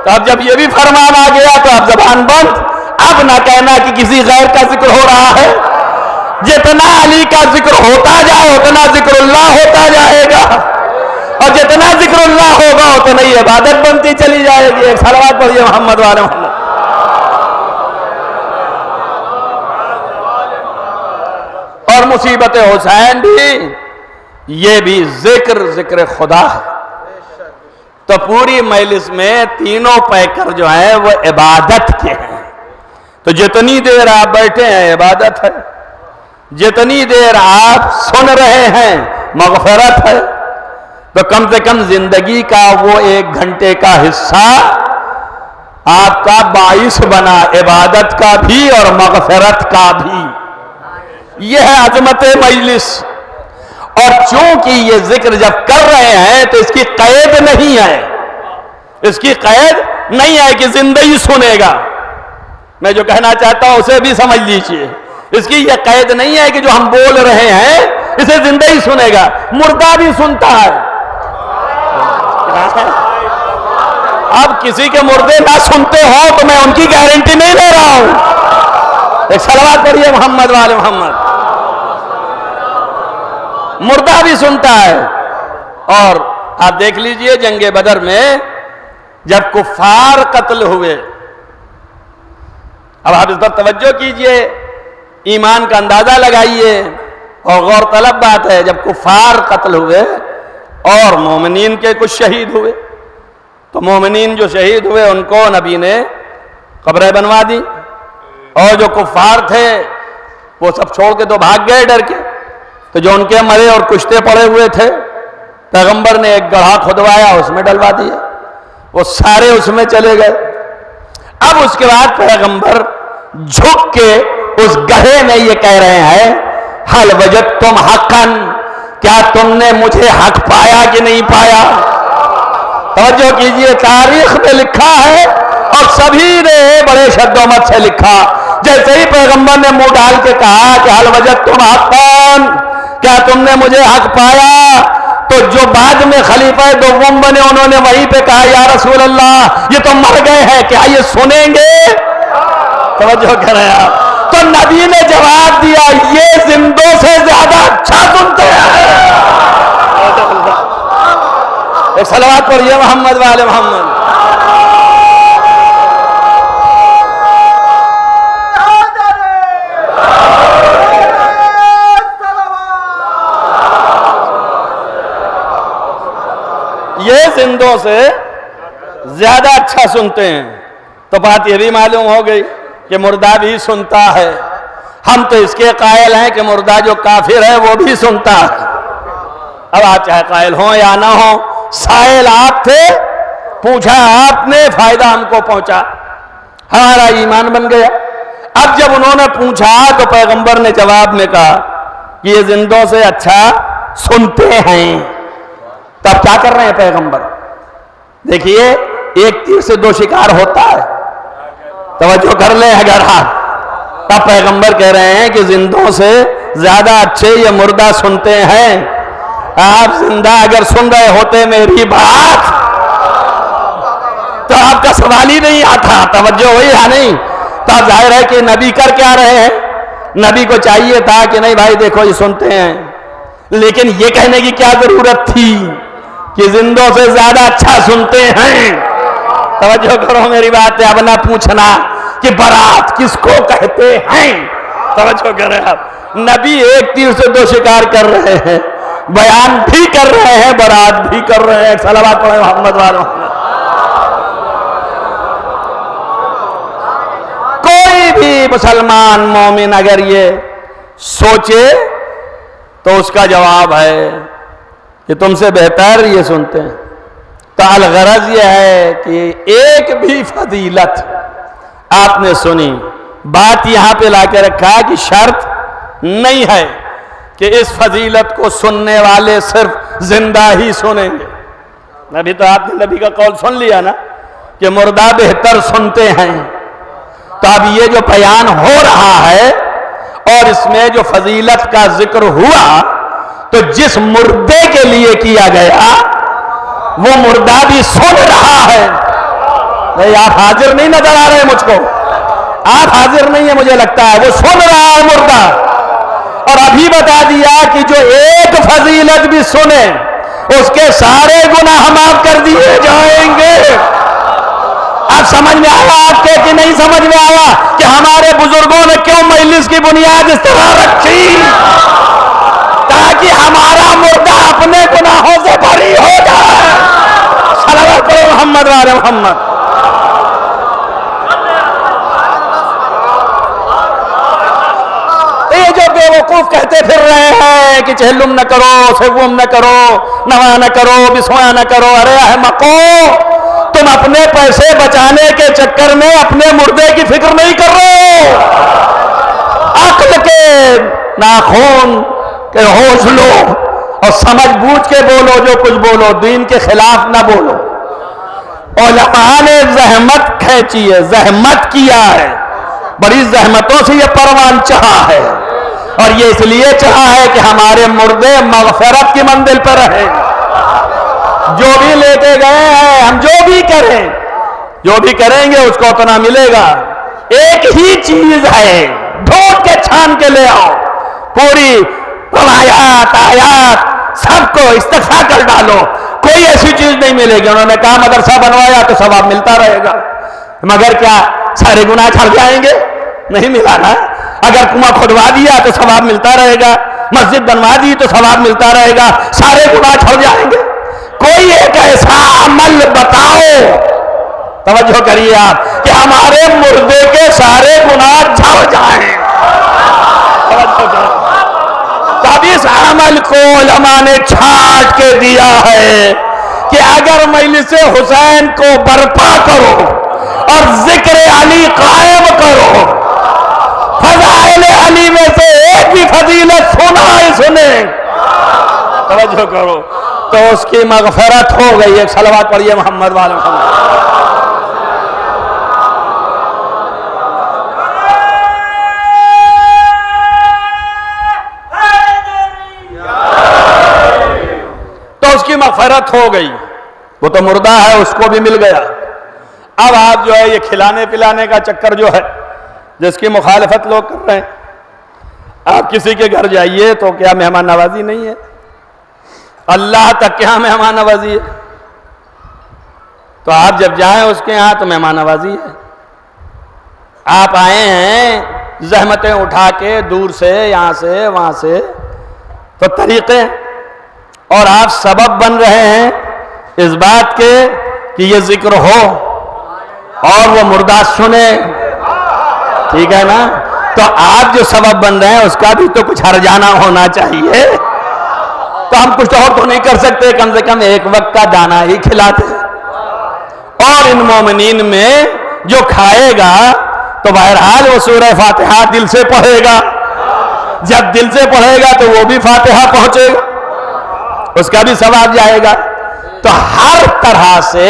تو اب جب یہ بھی فرمان آ گیا تو اب زبان بند، اب نہ کہنا کہ کسی غیر کا ذکر ہو رہا ہے، جتنا علی کا ذکر ہوتا جائے اتنا ذکر اللہ ہوتا جائے گا، اور جتنا ذکر اللہ ہوگا اتنا ہی عبادت بنتی چلی جائے گی۔ ایک صلوات پڑھیے محمد والے محمد۔ اور مصیبت حسین بھی، یہ بھی ذکر خدا ہے۔ تو پوری مجلس میں تینوں پیکر جو ہیں وہ عبادت کے ہیں، تو جتنی دیر آپ بیٹھے ہیں عبادت ہے، جتنی دیر آپ سن رہے ہیں مغفرت ہے، تو کم سے کم زندگی کا وہ 1 گھنٹے کا حصہ آپ کا باعث بنا عبادت کا بھی اور مغفرت کا بھی۔ یہ ہے عظمت مجلس۔ اور چونکہ یہ ذکر جب کر رہے ہیں تو اس کی قید نہیں ہے، اس کی قید نہیں ہے کہ زندہ ہی سنے گا، میں جو کہنا چاہتا ہوں اسے بھی سمجھ لیجئے، اس کی یہ قید نہیں ہے کہ جو ہم بول رہے ہیں اسے زندہ ہی سنے گا، مردہ بھی سنتا ہے۔ اب کسی کے مردے نہ سنتے ہوں تو میں ان کی گارنٹی نہیں لے رہا ہوں۔ ایک صلوات پڑھیے محمد والے محمد۔ مردہ بھی سنتا ہے۔ اور آپ دیکھ لیجئے جنگ بدر میں جب کفار قتل ہوئے، اب آپ اس پر توجہ کیجئے، ایمان کا اندازہ لگائیے، اور غور طلب بات ہے، جب کفار قتل ہوئے اور مومنین کے کچھ شہید ہوئے، تو مومنین جو شہید ہوئے ان کو نبی نے قبریں بنوا دی، اور جو کفار تھے وہ سب چھوڑ کے تو بھاگ گئے ڈر کے، تو جو ان کے مرے اور کشتے پڑے ہوئے تھے پیغمبر نے ایک گڑھا کھدوایا اس میں ڈلوا دیا، وہ سارے اس میں چلے گئے۔ اب اس کے بعد پیغمبر جھک کے اس گڑھے میں یہ کہہ رہے ہیں، حل وجدتم حقا، کیا تم نے مجھے حق پایا کہ نہیں پایا؟ توجہ کیجئے، تاریخ میں لکھا ہے اور سبھی نے بڑے شد و مت سے لکھا، جیسے ہی پیغمبر نے منہ ڈال کے کہا کہ حل وجدتم حقا، کیا تم نے مجھے حق پایا، تو جو بعد میں خلیفہ دوم بنے انہوں نے وہیں پہ کہا یا رسول اللہ یہ تو مر گئے ہیں، کیا یہ سنیں گے؟ توجہ کریں آپ۔ تو نبی نے جواب دیا یہ زندوں سے زیادہ اچھا سنتے ہیں۔ ایک صلوات پڑھیے محمد والے محمد۔ یہ زندوں سے زیادہ اچھا سنتے ہیں، تو بات یہ بھی معلوم ہو گئی کہ مردہ بھی سنتا ہے۔ ہم تو اس کے قائل ہیں کہ مردہ جو کافر ہے وہ بھی سنتا ہے۔ اب آپ چاہے قائل ہوں یا نہ ہوں، سائل آپ تھے، پوچھا آپ نے، فائدہ ہم کو پہنچا، ہمارا ایمان بن گیا۔ اب جب انہوں نے پوچھا تو پیغمبر نے جواب میں کہا کہ یہ زندوں سے اچھا سنتے ہیں۔ تب کیا کر رہے ہیں پیغمبر؟ دیکھیے ایک تیر سے 2 شکار ہوتا ہے، توجہ کر لیں اگر آپ۔ تب پیغمبر کہہ رہے ہیں کہ زندوں سے زیادہ اچھے یہ مردہ سنتے ہیں۔ آپ زندہ اگر سن رہے ہوتے میری بات تو آپ کا سوال ہی نہیں آتا، توجہ ہوئی یا نہیں؟ تو اب ظاہر ہے کہ نبی کر کیا رہے ہیں؟ نبی کو چاہیے تھا کہ نہیں بھائی دیکھو یہ سنتے ہیں، لیکن یہ کہنے کی کیا ضرورت تھی کہ زندوں سے زیادہ اچھا سنتے ہیں؟ توجہ کرو میری بات ہے. اب نہ پوچھنا کہ برات کس کو کہتے ہیں. توجہ کریں آپ. نبی ایک تیر سے دو شکار کر رہے ہیں, بیان بھی کر رہے ہیں, برات بھی کر رہے ہیں. صلوات پڑھیں محمد والے محمد. کوئی بھی مسلمان مومن اگر یہ سوچے تو اس کا جواب ہے کہ تم سے بہتر یہ سنتے ہیں. تو الغرض یہ ہے کہ ایک بھی فضیلت آپ نے سنی, بات یہاں پہ لا کے رکھا کہ شرط نہیں ہے کہ اس فضیلت کو سننے والے صرف زندہ ہی سنیں گے. ابھی تو آپ نے نبی کا قول سن لیا نا کہ مردہ بہتر سنتے ہیں. تو اب یہ جو بیان ہو رہا ہے اور اس میں جو فضیلت کا ذکر ہوا تو جس مردے کے لیے کیا گیا وہ مردہ بھی سن رہا ہے. آپ حاضر نہیں نظر آ رہے مجھ کو, آپ حاضر نہیں ہیں مجھے لگتا ہے, وہ سن رہا ہے مردہ. اور ابھی بتا دیا کہ جو ایک فضیلت بھی سنے اس کے سارے گناہ معاف کر دیے جائیں گے. اب سمجھ میں آیا آپ کے کہ نہیں سمجھ میں آیا کہ ہمارے بزرگوں نے کیوں مجلس کی بنیاد اس طرح رکھی؟ تاکہ ہمارا مردہ اپنے گناہوں سے بری ہو جائے. صلوات پڑھو محمد والے محمد. یہ جو بے وقوف کہتے پھر رہے ہیں کہ چہلم نہ کرو, سوم نہ کرو, نوا نہ کرو, بسوا نہ کرو, ارے احمقو تم اپنے پیسے بچانے کے چکر میں اپنے مردے کی فکر نہیں کر رہے ہو. عقل کے ناخون کے ہوش لو اور سمجھ بوجھ کے بولو, جو کچھ بولو دین کے خلاف نہ بولو. علماء نے زحمت کھینچی ہے, زحمت کیا ہے, بڑی زحمتوں سے یہ پروان چڑھا ہے, اور یہ اس لیے چڑھا ہے کہ ہمارے مردے مغفرت کی منزل پر رہے. جو بھی لے کے گئے ہیں, ہم جو بھی کریں گے اس کو اتنا ملے گا. ایک ہی چیز ہے, ڈھونڈ کے چھان کے لے آؤ, پوری روایات آیات سب کو استقصا کر ڈالو, کوئی ایسی چیز نہیں ملے گی. انہوں نے کہا مدرسہ بنوایا تو ثواب ملتا رہے گا, مگر کیا سارے گناہ چھڑ جائیں گے؟ نہیں ملا نا. اگر کنواں کھودوا دیا تو ثواب ملتا رہے گا, مسجد بنوا دی تو ثواب ملتا رہے گا, سارے گناہ چھڑ جائیں گے؟ کوئی ایک ایسا عمل بتاؤ, توجہ کریے آپ, کہ ہمارے مردے کے سارے گناہ جھڑ جائیں. تب اس عمل کو علماء نے چھانٹ کے دیا ہے کہ اگر مجلس حسین کو برپا کرو اور ذکر علی قائم کرو, فضائل علی میں سے ایک بھی فضیلت سنیں, توجہ کرو, تو اس کی مغفرت ہو گئی. ایک صلوات پڑھیے محمد والے محمد. تو اس کی مغفرت ہو گئی. وہ تو مردہ ہے, اس کو بھی مل گیا. اب آپ جو ہے یہ کھلانے پلانے کا چکر جو ہے جس کی مخالفت لوگ کر رہے ہیں, آپ کسی کے گھر جائیے تو کیا مہمان نوازی نہیں ہے؟ اللہ تک کیا مہمان نوازی ہے؟ تو آپ جب جائیں اس کے ہاں تو مہمان نوازی ہے. آپ آئے ہیں زحمتیں اٹھا کے دور سے, یہاں سے وہاں سے, تو طریقے, اور آپ سبب بن رہے ہیں اس بات کے کہ یہ ذکر ہو اور وہ مردہ سنے. ٹھیک ہے نا؟ تو آپ جو سبب بن رہے ہیں اس کا بھی تو کچھ ہرجانہ ہونا چاہیے. تو ہم کچھ اور تو نہیں کر سکتے, کم سے کم ایک وقت کا دانہ ہی کھلاتے. اور ان مومنین میں جو کھائے گا تو بہرحال وہ سورہ فاتحہ دل سے پڑھے گا. جب دل سے پڑھے گا تو وہ بھی فاتحہ پہنچے گا, اس کا بھی ثواب جائے گا. تو ہر طرح سے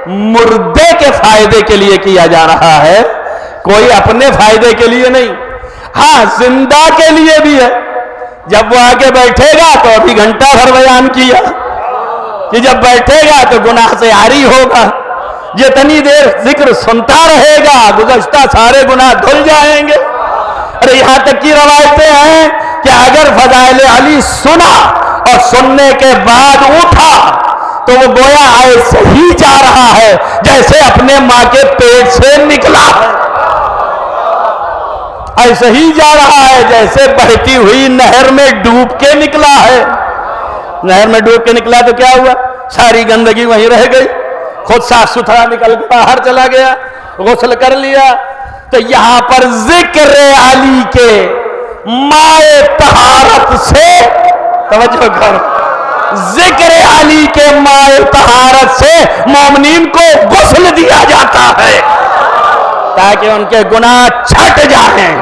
مردے کے فائدے کے لیے کیا جا رہا ہے, کوئی اپنے فائدے کے لیے نہیں. ہاں زندہ کے لیے بھی ہے. جب وہ آگے بیٹھے گا تو ابھی گھنٹہ بھر بیان کیا کہ جب بیٹھے گا تو گناہ سے عاری ہوگا, جتنی دیر ذکر سنتا رہے گا گزشتہ سارے گناہ دھل جائیں گے. ارے یہاں تک کی روایتیں ہیں کہ اگر فضائل علی سنا اور سننے کے بعد اٹھا تو وہ گویا ایسے ہی جا رہا ہے جیسے اپنے ماں کے پیٹ سے نکلا ہے، ایسے ہی جا رہا ہے جیسے بہتی ہوئی نہر میں ڈوب کے نکلا ہے۔ نہر میں ڈوب کے نکلا تو کیا ہوا؟ ساری گندگی وہیں رہ گئی، خود صاف ستھرا نکل کے باہر چلا گیا، غسل کر لیا۔ تو یہاں پر ذکر علی کے مائے طہارت سے، توجہ کرو، ذکر علی کے مائے طہارت سے مومنین کو غسل دیا جاتا ہے تاکہ ان کے گناہ چھٹ جائیں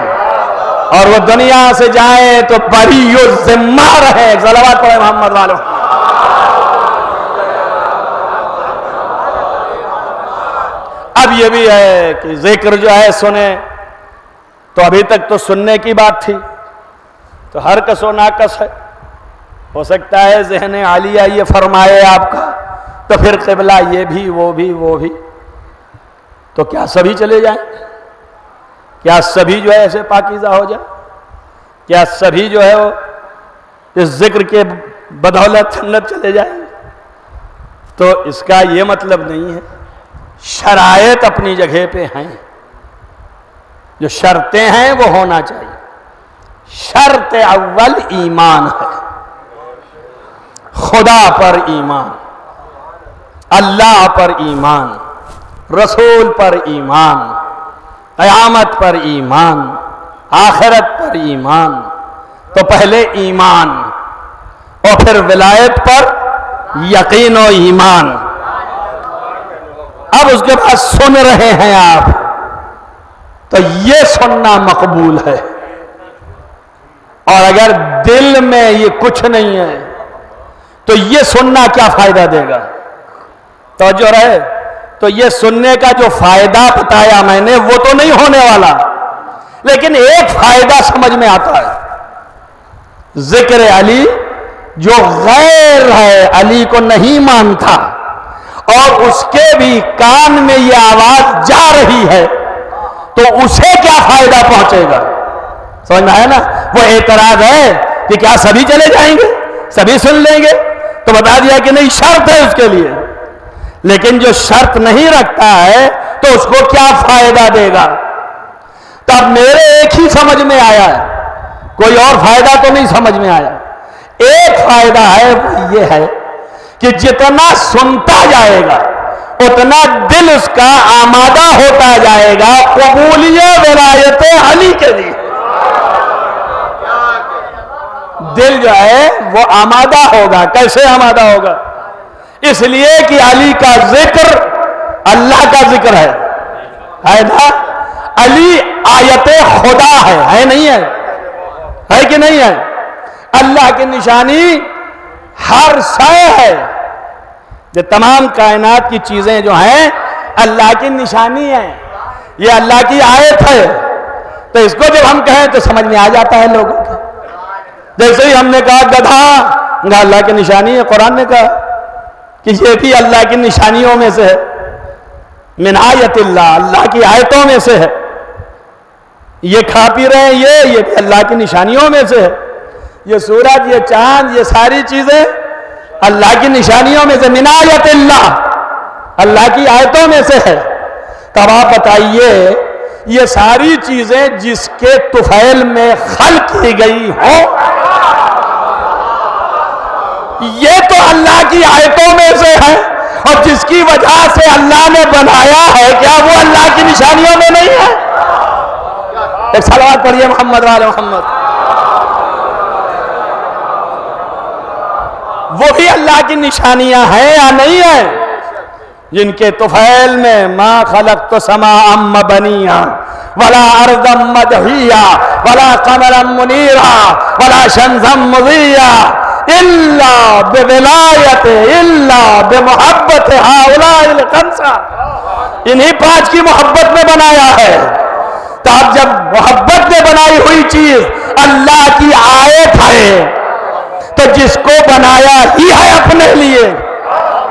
اور وہ دنیا سے جائیں تو بری و ذمہ رہیں۔ صلوات پڑھیں محمد والو۔ اب یہ بھی ہے کہ ذکر جو ہے سنیں، تو ابھی تک تو سننے کی بات تھی، تو ہر کس و ناقص ہے، ہو سکتا ہے ذہن عالیہ یہ فرمائے آپ کا، تو پھر قبلہ یہ بھی وہ بھی، تو کیا سبھی چلے جائیں؟ کیا سبھی جو ہے ایسے پاکیزہ ہو جائیں؟ کیا سبھی جو ہے وہ اس ذکر کے بدولت جنت چلے جائیں؟ تو اس کا یہ مطلب نہیں ہے۔ شرائط اپنی جگہ پہ ہیں، جو شرطیں ہیں وہ ہونا چاہیے۔ شرط اول ایمان ہے، خدا پر ایمان، اللہ پر ایمان، رسول پر ایمان، قیامت پر ایمان، آخرت پر ایمان۔ تو پہلے ایمان اور پھر ولایت پر یقین و ایمان۔ اب اس کے بعد سن رہے ہیں آپ، تو یہ سننا مقبول ہے، اور اگر دل میں یہ کچھ نہیں ہے تو یہ سننا کیا فائدہ دے گا؟ توجہ رہے، تو یہ سننے کا جو فائدہ بتایا میں نے وہ تو نہیں ہونے والا، لیکن ایک فائدہ سمجھ میں آتا ہے۔ ذکر علی جو غیر ہے، علی کو نہیں مانتا، اور اس کے بھی کان میں یہ آواز جا رہی ہے، تو اسے کیا فائدہ پہنچے گا؟ سمجھ میں آیا نا؟ وہ اعتراض ہے کہ کیا سبھی چلے جائیں گے، سبھی سن لیں گے؟ تو بتا دیا کہ نہیں، شرط ہے اس کے لیے۔ لیکن جو شرط نہیں رکھتا ہے تو اس کو کیا فائدہ دے گا؟ تو اب میرے ایک ہی سمجھ میں آیا ہے، کوئی اور فائدہ تو نہیں سمجھ میں آیا۔ ایک فائدہ ہے، وہ یہ ہے کہ جتنا سنتا جائے گا اتنا دل اس کا آمادہ ہوتا جائے گا قبولیت ولایت علی کے لیے۔ دل جو ہے وہ آمادہ ہوگا۔ کیسے آمادہ ہوگا؟ اس لیے کہ علی کا ذکر اللہ کا ذکر ہے نا؟ علی آیت خدا ہے نہیں ہے کہ نہیں ہے؟ اللہ کی نشانی ہر شے ہے۔ یہ تمام کائنات کی چیزیں جو ہیں اللہ کی نشانی ہیں، یہ اللہ کی آیت ہے۔ تو اس کو جب ہم کہیں تو سمجھ میں آ جاتا ہے لوگوں کو۔ جیسے ہی ہم نے کہا گدھا اللہ کی نشانی ہے، قرآن نے کہا کہ یہ بھی اللہ کی نشانیوں میں سے ہے، من آیت اللہ، اللہ کی آیتوں میں سے ہے۔ یہ کھا پی رہے ہیں، یہ بھی اللہ کی نشانیوں میں سے ہے۔ یہ سورج، یہ چاند، یہ ساری چیزیں اللہ کی نشانیوں میں سے، من آیت اللہ، اللہ کی آیتوں میں سے ہے۔ تب آپ بتائیے یہ ساری چیزیں جس کے طفیل میں خلق کی گئی ہوں، یہ تو اللہ کی آیتوں میں سے ہے، اور جس کی وجہ سے اللہ نے بنایا ہے، کیا وہ اللہ کی نشانیوں میں نہیں ہے؟ ایک صلوات پڑھیے محمد والے محمد۔ وہ بھی اللہ کی نشانیاں ہیں یا نہیں ہیں؟ جن کے طفیل میں ما خلقت سماء مبنیا ولا ارضا مدحیا ولا قمرا منیرا ولا شمسا مضیا الا بولایت الا بمحبت ہؤلاء الخمسہ، انہی پانچ کی محبت میں بنایا ہے۔ تو اب جب محبت میں بنائی ہوئی چیز اللہ کی آیت ہے تو جس کو بنایا ہی ہے اپنے لیے،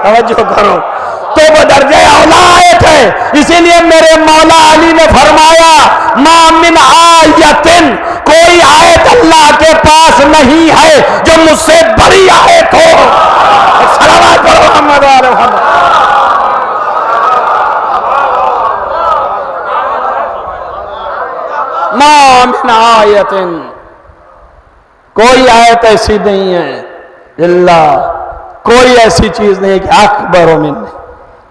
توجہ کرو، تو وہ درجہ اولا آیت ہے۔ اسی لیے میرے مولا علی نے فرمایا ما من آیتن، کوئی آیت اللہ کے پاس نہیں ہے جو مجھ سے بڑی آیت ہو۔ صلوات صلوات پڑھو محمد وآل محمد۔ ما من آیت، کوئی آیت ایسی نہیں ہے، اللہ کوئی ایسی چیز نہیں ہے کہ اکبر من،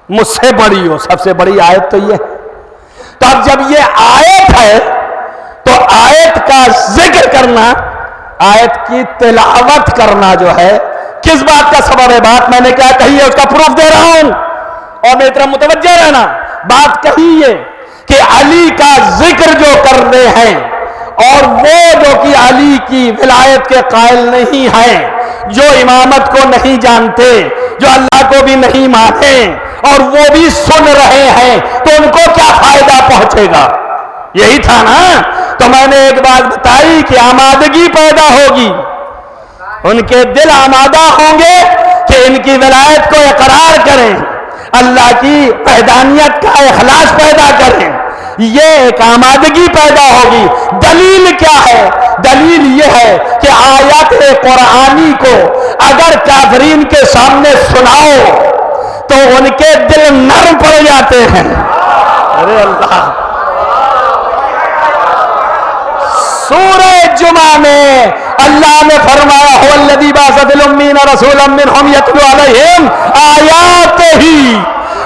مجھ سے بڑی ہو، سب سے بڑی آیت تو یہ ہے۔ تو اب جب یہ آیت ہے تو آیت کا ذکر کرنا، آیت کی تلاوت کرنا جو ہے کس بات کا سبب ہے؟ بات میں نے کیا کہی ہے اس کا پروف دے رہا ہوں، اور میری طرف متوجہ رہنا۔ بات کہی ہے کہ علی کا ذکر جو کر رہے ہیں، اور وہ جو کہ علی کی ولایت کے قائل نہیں ہیں، جو امامت کو نہیں جانتے، جو اللہ کو بھی نہیں مانے، اور وہ بھی سن رہے ہیں، تو ان کو کیا فائدہ پہنچے گا؟ یہی تھا نا۔ تو میں نے ایک بات بتائی کہ آمادگی پیدا ہوگی، ان کے دل آمادہ ہوں گے کہ ان کی ولایت کو اقرار کریں، اللہ کی وحدانیت کا اخلاص پیدا کریں، یہ ایک آمادگی پیدا ہوگی۔ دلیل کیا ہے؟ دلیل یہ ہے کہ آیات قرآنی کو اگر کافرین کے سامنے سناؤ تو ان کے دل نرم پڑ جاتے ہیں۔ ارے اللہ، سورہ جمعہ میں اللہ نے فرمایا هو الذی بعث فی الامین رسولا منہم یتلو علیہم آیاتہ،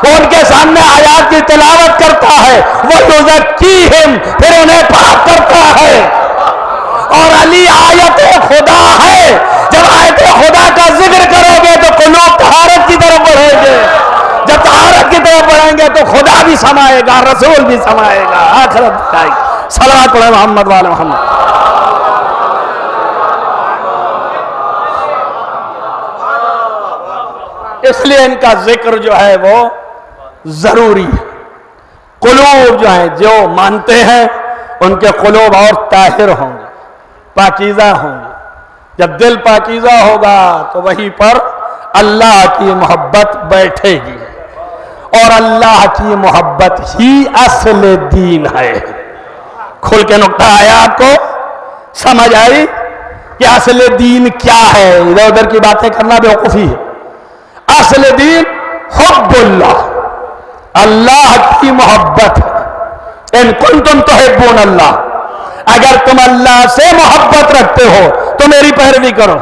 وہ ان کے سامنے آیات کی تلاوت کرتا ہے، وَيُزَكِّيهِمْ، پھر انہیں پاک کرتا ہے۔ اور علی آیت خدا ہے، جب آیت خدا کا ذکر کرو گے تو قلوب طہارت کی طرف بڑھیں گے، جب طہارت کی طرف بڑھیں گے تو خدا بھی سمائے گا، رسول بھی سمائے گا، آخرت بھی آئے گی۔ صلوات پڑھیں محمد وآل محمد۔ اس لیے ان کا ذکر جو ہے وہ ضروری ہے۔ قلوب جو ہیں، جو مانتے ہیں ان کے قلوب اور طاہر ہوں گے، پاکیزہ ہوں گے۔ جب دل پاکیزہ ہوگا تو وہیں پر اللہ کی محبت بیٹھے گی، اور اللہ کی محبت ہی اصل دین ہے۔ کھل کے نکتہ آیا آپ کو؟ سمجھ آئی کہ اصل دین کیا ہے؟ ادھر ادھر کی باتیں کرنا بیوقوفی ہے۔ اصل دین حب اللہ، اللہ کی محبت ہے۔ ان کنتم تحبون اللہ، اگر تم اللہ سے محبت رکھتے ہو تو میری پیروی کرو۔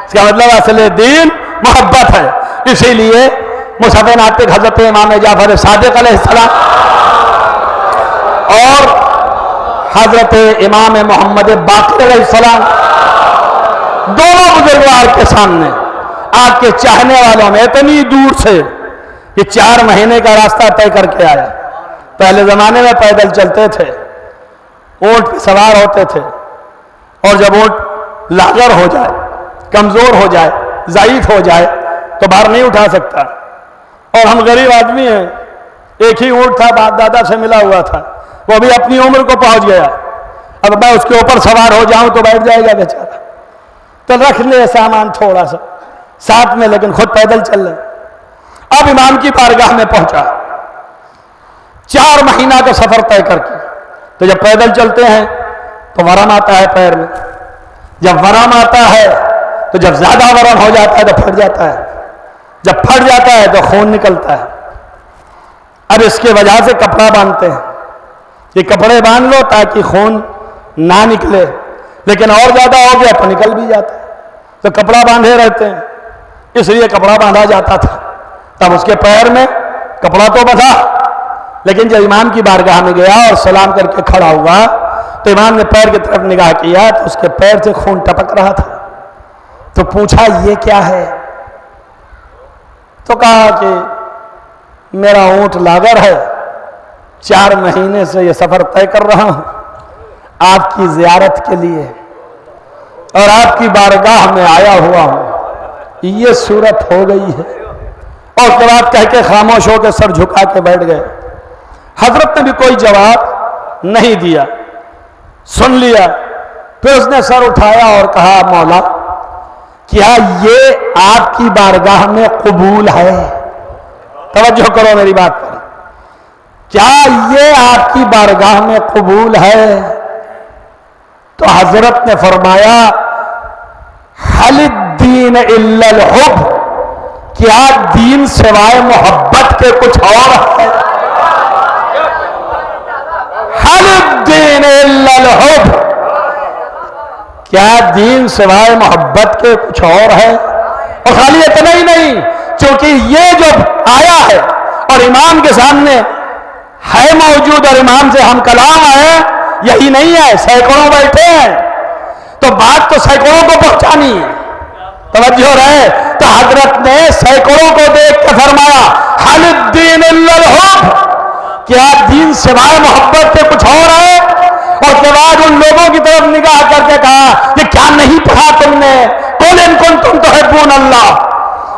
اس کا مطلب اصل دین محبت ہے۔ اسی لیے مصحف ناطق حضرت امام جعفر صادق علیہ السلام اور حضرت امام محمد باقر علیہ السلام، دونوں بزرگوار کے سامنے آپ کے چاہنے والوں میں اتنی دور سے کہ 4 مہینے کا راستہ طے کر کے آیا۔ پہلے زمانے میں پیدل چلتے تھے، اونٹ پہ سوار ہوتے تھے، اور جب اونٹ لاغر ہو جائے، کمزور ہو جائے، ضعیف ہو جائے تو بھار نہیں اٹھا سکتا، اور ہم غریب آدمی ہیں، ایک ہی اونٹ تھا، باپ دادا سے ملا ہوا تھا، وہ بھی اپنی عمر کو پہنچ گیا، اب میں اس کے اوپر سوار ہو جاؤں تو بیٹھ جائے گا بیچارہ، تو رکھ لے سامان تھوڑا سا ساتھ میں، لیکن خود پیدل چل لے۔ اب امام کی بارگاہ میں پہنچا، 4 مہینہ کا سفر طے کر کے، تو جب پیدل چلتے ہیں تو ورم آتا ہے پیر میں، جب ورم آتا ہے تو جب زیادہ ورم ہو جاتا ہے تو پھٹ جاتا ہے، جب پھٹ جاتا ہے تو خون نکلتا ہے۔ اب اس کی وجہ سے کپڑا باندھتے ہیں، یہ کپڑے باندھ لو تاکہ خون نہ نکلے، لیکن اور زیادہ ہو گیا تو نکل بھی جاتا ہے، تو کپڑا باندھے رہتے ہیں، اس لیے کپڑا باندھا جاتا تھا۔ تب اس کے پیر میں کپڑا تو بندھا، لیکن جب امام کی بارگاہ میں گیا اور سلام کر کے کھڑا ہوا تو امام نے پیر کی طرف نگاہ کیا تو اس کے پیر سے خون ٹپک رہا تھا، تو پوچھا یہ کیا ہے؟ تو کہا کہ میرا اونٹ لاغر ہے، 4 مہینے سے یہ سفر طے کر رہا ہوں آپ کی زیارت کے لیے، اور آپ کی بارگاہ میں آیا ہوا ہوں، یہ صورت ہو گئی ہے۔ اور اس کے بعد کہہ کے خاموش ہو کے سر جھکا کے بیٹھ گئے۔ حضرت نے بھی کوئی جواب نہیں دیا، سن لیا، پھر اس نے سر اٹھایا اور کہا مولا کیا یہ آپ کی بارگاہ میں قبول ہے؟ توجہ کرو میری بات پر، کیا یہ آپ کی بارگاہ میں قبول ہے؟ تو حضرت نے فرمایا حل الدین الا الحب، کیا دین سوائے محبت کے کچھ اور ہے؟ حل الدین الا الحب، کیا دین سوائے محبت کے کچھ اور ہے؟ اور خالی اتنا ہی نہیں، چونکہ یہ جو آیا ہے اور امام کے سامنے ہے موجود اور امام سے ہم کلام ہے، یہی نہیں ہے، سینکڑوں بیٹھے ہیں، تو بات تو سینکڑوں کو پہنچانی ہے، توجہ رہے۔ تو حضرت نے سینکڑوں کو دیکھ کے فرمایا حل الدین الا الحب، کیا دین سوائے محبت کے کچھ اور ہے؟ اور کے بعد ان لوگوں کی طرف نگاہ کر کے کہا کہ کیا نہیں پڑھا تم نے قل ان کنتم تحبون اللہ،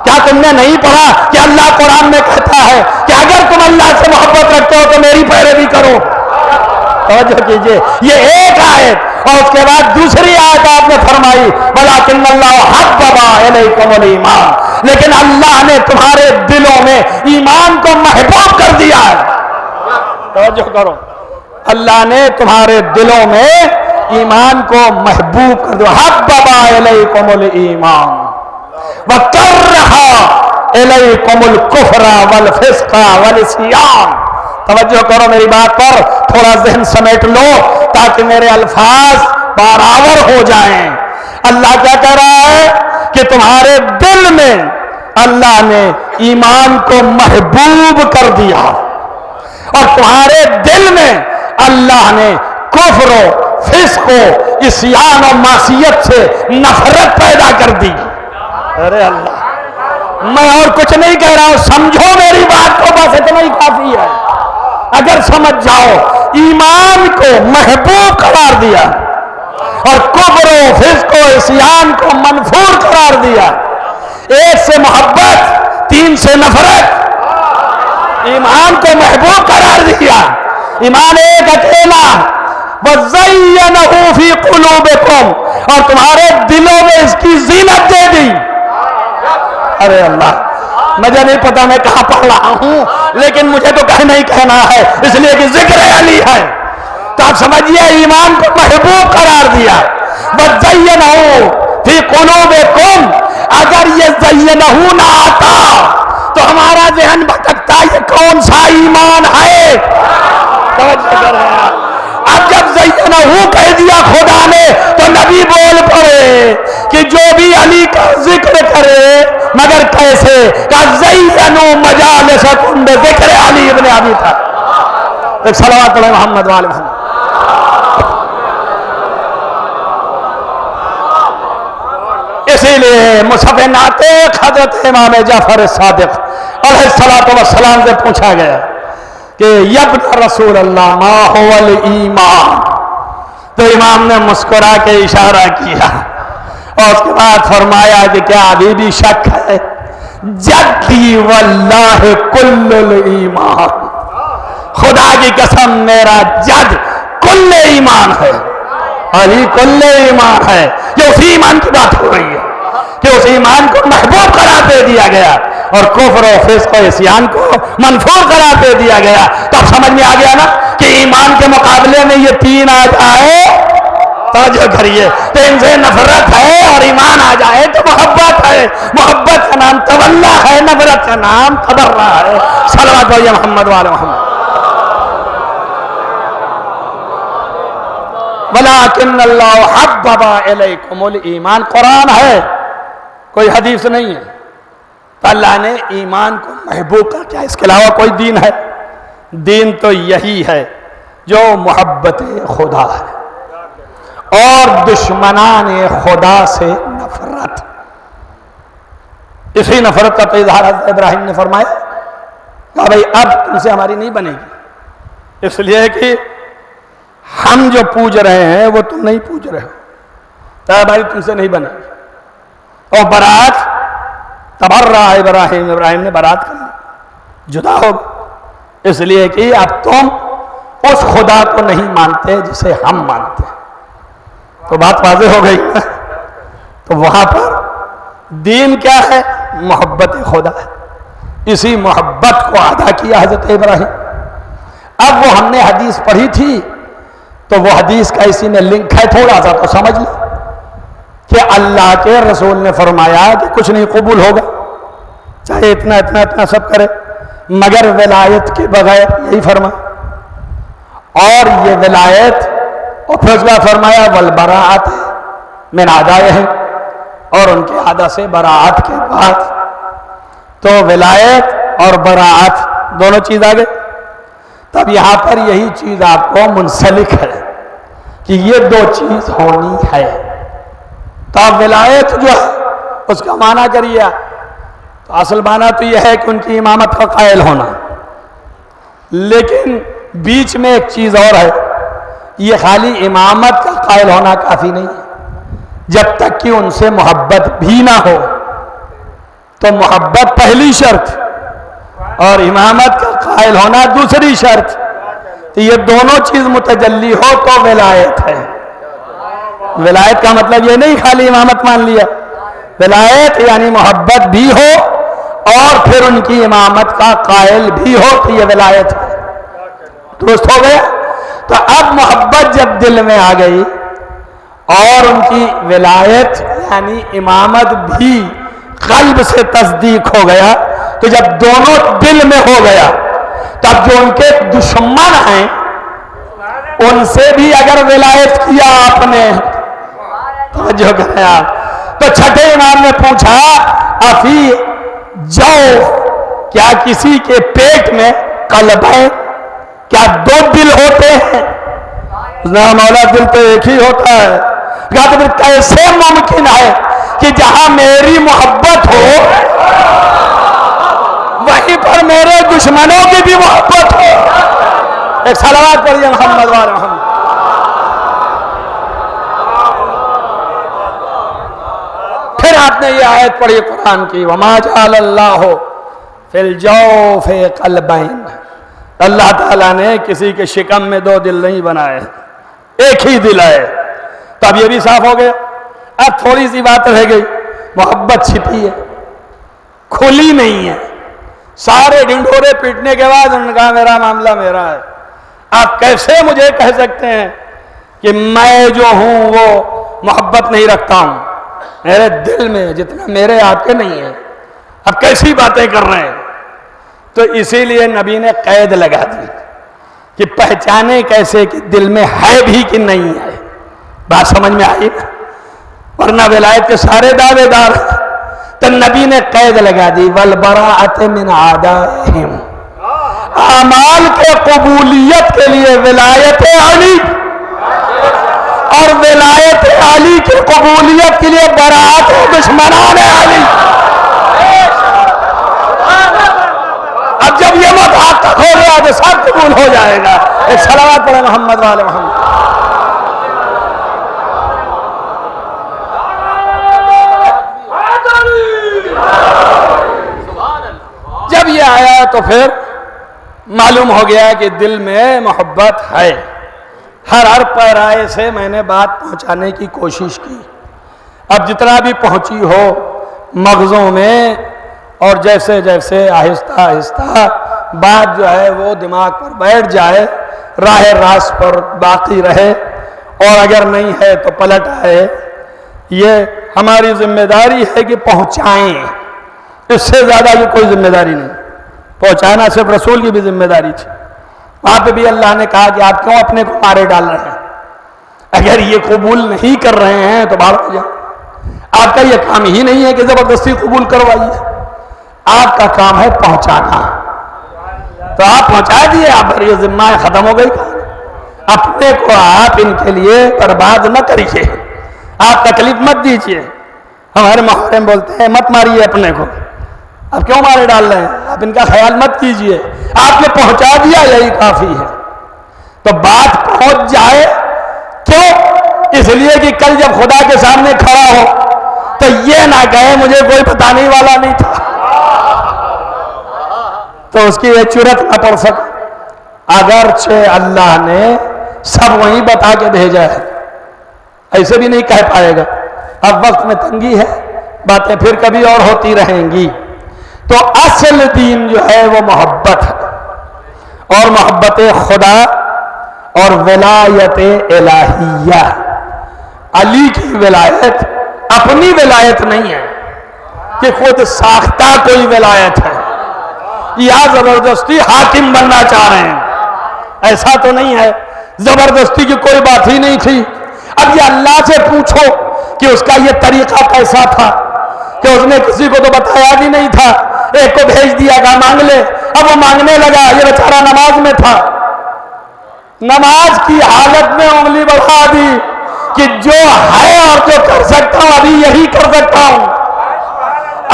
کیا تم نے نہیں پڑھا کہ اللہ قرآن میں کہتا ہے کہ اگر تم اللہ سے محبت رکھتے ہو تو میری پیروی کرو؟ توجہ کیجئے، یہ ایک آیت اور اس کے بعد دوسری آیت آپ نے فرمائی وَلَكِنَّ اللَّهَ حَبَّبَ إِلَيْكُمُ الْإِيمَانَ، لیکن اللہ نے تمہارے دلوں میں ایمان کو محبوب کر دیا ہے۔ توجہ کرو، اللہ نے تمہارے دلوں میں ایمان کو محبوب کر دیا، حَبَّبَ إِلَيْكُمُ الْإِيمَانَ وَكَرَّهَ إِلَيْكُمُ الْكُفْرَ وَالْفِسْقَ وَالْعِصْيَانَ۔ توجہ کرو میری بات پر، تھوڑا ذہن سمیٹ لو تاکہ میرے الفاظ برابر ہو جائیں۔ اللہ کیا کہہ رہا ہے کہ تمہارے دل میں اللہ نے ایمان کو محبوب کر دیا اور تمہارے دل میں اللہ نے کفر و فسق و عصیان و معصیت سے نفرت پیدا کر دی۔ ارے اللہ، میں اور کچھ نہیں کہہ رہا ہوں، سمجھو میری بات کو، بس اتنا ہی کافی ہے۔ اگر سمجھ جاؤ، ایمان کو محبوب قرار دیا اور کفر و فسق و عصیان کو منفور قرار دیا، ایک سے محبت، تین سے نفرت، ایمان کو محبوب قرار دیا، ایمان ایک اکیلا، وَزَيَّنَهُ فِي قُلُوبِكُمْ، اور تمہارے دلوں میں اس کی زینت دے دی۔ ارے اللہ، مجھے نہیں پتا میں کہاں پڑھ رہا ہوں، لیکن مجھے تو نہیں کہنا ہے، اس لیے کہ ذکر علی ہے، تو آپ سمجھئے ایمان کو محبوب قرار دیا۔ وَزَيَّنَهُ فِي قُلُوبِكُمْ، اگر یہ زینہو نہ آتا تو ہمارا ذہن بھٹکتا یہ کون سا ایمان ہے؟ توجہ کر رہے ہیں، اب جب زینہو کہہ دیا خدا نے تو نبی بول پڑے کہ جو بھی علی کا ذکر کرے، مگر کیسے؟ کہ زینو مجالسکم بذکر علی ابن ابی طالب۔ ایک صلوات علی محمد وآل محمد۔ اسی لیے مصحف ناطق حضرت امام جعفر صادق علیہ السلام سے پوچھا گیا کہ یبن رسول اللہ ما هو الایمان، تو امام نے مسکرا کے اشارہ کیا اور اس کے بعد فرمایا کہ کیا ابھی بھی شک ہے؟ جدی واللہ کل الایمان، خدا کی قسم میرا جد کل ایمان ہے، علی کل ایمان ہے۔ یہ اسی ایمان کی بات ہو رہی ہے کہ اس ایمان کو محبوب قرار دے دیا گیا اور کفر و فسق و عصیان کو منفور قرار دے دیا گیا۔ تو اب سمجھ میں آ گیا نا کہ ایمان کے مقابلے میں یہ تین آ جائے، توجہ کریے، تو ان سے نفرت ہے اور ایمان آ جائے تو محبت ہے، محبت کا نام تولا ہے، نفرت کا نام تبرہ ہے۔ صلوات علی محمد وآل محمد۔ وَلَكِنَّ اللَّهَ حَبَّبَ إِلَيْكُمُ الْإِيمَانَ، قرآن ہے، کوئی حدیث نہیں ہے، تو اللہ نے ایمان کو محبوب کر دیا۔ اس کے علاوہ کوئی دین ہے؟ دین تو یہی ہے جو محبت خدا ہے اور دشمنان خدا سے نفرت۔ اسی نفرت کا تو اظہار حضرت ابراہیم نے فرمایا کہ بھائی اب تم سے ہماری نہیں بنے گی، اس لیے کہ ہم جو پوج رہے ہیں وہ تم نہیں پوج رہے ہو، تو بھائی تم سے نہیں بنے گی۔ اور برات تبرہ ابراہیم نے برات کر لی، جدا ہو گئے، اس لیے کہ اب تم اس خدا کو نہیں مانتے جسے ہم مانتے ہیں۔ تو بات واضح ہو گئی نا؟ تو وہاں پر دین کیا ہے؟ محبت خدا ہے، اسی محبت کو ادا کیا حضرت ابراہیم۔ اب وہ ہم نے حدیث پڑھی تھی تو وہ حدیث کا اسی میں لنک ہے، تھوڑا سا تو سمجھ لیں کہ اللہ کے رسول نے فرمایا کہ کچھ نہیں قبول ہوگا چاہے اتنا اتنا اتنا سب کرے، مگر ولایت کے بغیر، یہی فرما. اور یہ ولایت، اور پھر اس بار فرمایا والبراءۃ من اعدائہم، اور ان کے اعداء سے براعت کے بعد. تو ولایت اور براعت دونوں چیز آ گئے. تب یہاں پر یہی چیز آپ کو منسلک ہے کہ یہ دو چیز ہونی ہے. تو اب ولایت جو ہے اس کا معنی کریے، تو اصل معنی تو یہ ہے کہ ان کی امامت کا قائل ہونا. لیکن بیچ میں ایک چیز اور ہے، یہ خالی امامت کا قائل ہونا کافی نہیں ہے. جب تک کہ ان سے محبت بھی نہ ہو، تو محبت پہلی شرط اور امامت کا قائل ہونا دوسری شرط. تو یہ دونوں چیز متجلی ہو تو ولایت ہے. ولایت کا مطلب یہ نہیں خالی امامت مان لیا، ولایت یعنی محبت بھی ہو اور پھر ان کی امامت کا قائل بھی ہو تو یہ ولایت ہے. درست ہو گیا؟ تو اب محبت جب دل میں آ گئی اور ان کی ولایت یعنی امامت بھی قلب سے تصدیق ہو گیا، تو جب دونوں دل میں ہو گیا، تب جو ان کے دشمن ہیں ان سے بھی اگر ولایت کیا آپ نے، توجہ کریں آپ، تو چھٹے امام نے پوچھا افی جو کیا کسی کے پیٹ میں قلب ہے؟ کیا دو دل ہوتے ہیں؟ مولا دل تو ایک ہی ہوتا ہے. کہا تو پھر کیسے ممکن ہے کہ جہاں میری محبت ہو وہیں پر میرے دشمنوں کی بھی محبت ہو؟ ایک صلوات پڑھیے محمد وآل محمد. پھر آپ نے یہ آیت پڑھی قرآن کی وما جعل اللہ فی الجوف قلبین. اللہ تعالیٰ نے کسی کے شکم میں دو دل نہیں بنائے، ایک ہی دل ہے. تو اب یہ بھی صاف ہو گیا. اب تھوڑی سی بات رہ گئی، محبت چھپی ہے، کھلی نہیں ہے. سارے ڈنڈورے پیٹنے کے بعد انہوں نے کہا میرا معاملہ میرا ہے. آپ کیسے مجھے کہہ سکتے ہیں کہ میں جو ہوں وہ محبت نہیں رکھتا ہوں؟ میرے دل میں جتنا میرے آپ کے نہیں ہے. اب کیسی باتیں کر رہے ہیں؟ تو اسی لیے نبی نے قید لگا دی کہ پہچانے کیسے کہ دل میں ہے بھی کہ نہیں ہے. بات سمجھ میں آئی نا؟ ورنہ ولایت کے سارے دعوے دار. تو نبی نے قید لگا دی والبراءۃ من اعدائہم. اعمال کے قبولیت کے لیے ولایت علی اور ولایت علی کی قبولیت کے لیے براءت دشمنان علی. اب جب یہ متحقق ہو گیا تو سب قبول ہو جائے گا. ایک صلوات پڑھیں محمد وآل محمد. جب یہ آیا تو پھر معلوم ہو گیا کہ دل میں محبت ہے. ہر پیرائے سے میں نے بات پہنچانے کی کوشش کی. اب جتنا بھی پہنچی ہو مغزوں میں، اور جیسے جیسے آہستہ آہستہ بات جو ہے وہ دماغ پر بیٹھ جائے، راہ راست پر باقی رہے، اور اگر نہیں ہے تو پلٹ آئے. یہ ہماری ذمہ داری ہے کہ پہنچائیں. اس سے زیادہ یہ کوئی ذمہ داری نہیں. پہنچانا صرف رسول کی بھی ذمہ داری تھی. وہاں پہ بھی اللہ نے کہا کہ آپ کیوں اپنے کو مارے ڈال رہے ہیں؟ اگر یہ قبول نہیں کر رہے ہیں تو باہر ہو جائیں. آپ کا یہ کام ہی نہیں ہے کہ زبردستی قبول کروائیے. آپ کا کام ہے پہنچانا. تو آپ پہنچا دیے، آپ پر یہ ذمہ ختم ہو گئی. اپنے کو آپ ان کے لیے برباد نہ کریے، آپ تکلیف مت دیجیے. ہمارے محرم میں بولتے ہیں مت ماریے اپنے کو. آپ کیوں مارے ڈال رہے ہیں؟ آپ ان کا خیال مت کیجیے. آپ نے پہنچا دیا، یہی کافی ہے. تو بات پہنچ جائے. کیوں؟ اس لیے کہ کل جب خدا کے سامنے کھڑا ہو تو یہ نہ کہے مجھے کوئی بتانے والا نہیں تھا، تو اس کی یہ جرات نہ پڑ سکے. اگرچہ اللہ نے سب وہیں بتا کے بھیجا ہے، ایسے بھی نہیں کہہ پائے گا. اب وقت میں تنگی ہے، باتیں پھر کبھی اور ہوتی رہیں گی. تو اصل دین جو ہے وہ محبت ہے، اور محبت خدا اور ولایت الہیہ. علی کی ولایت اپنی ولایت نہیں ہے، کہ خود ساختہ کوئی ولایت ہے یا زبردستی حاکم بننا چاہ رہے ہیں؟ ایسا تو نہیں ہے، زبردستی کی کوئی بات ہی نہیں تھی۔ اب یہ اللہ سے پوچھو کہ اس کا یہ طریقہ کیسا تھا کہ اس نے کسی کو تو بتایا بھی نہیں تھا، ایک کو بھیج دیا کہ مانگ لے، اب وہ مانگنے لگا، یہ بیچارہ نماز میں تھا، نماز کی حالت میں انگلی بڑھا دی کہ جو ہے اور جو کر سکتا ہوں ابھی یہی کر سکتا ہوں۔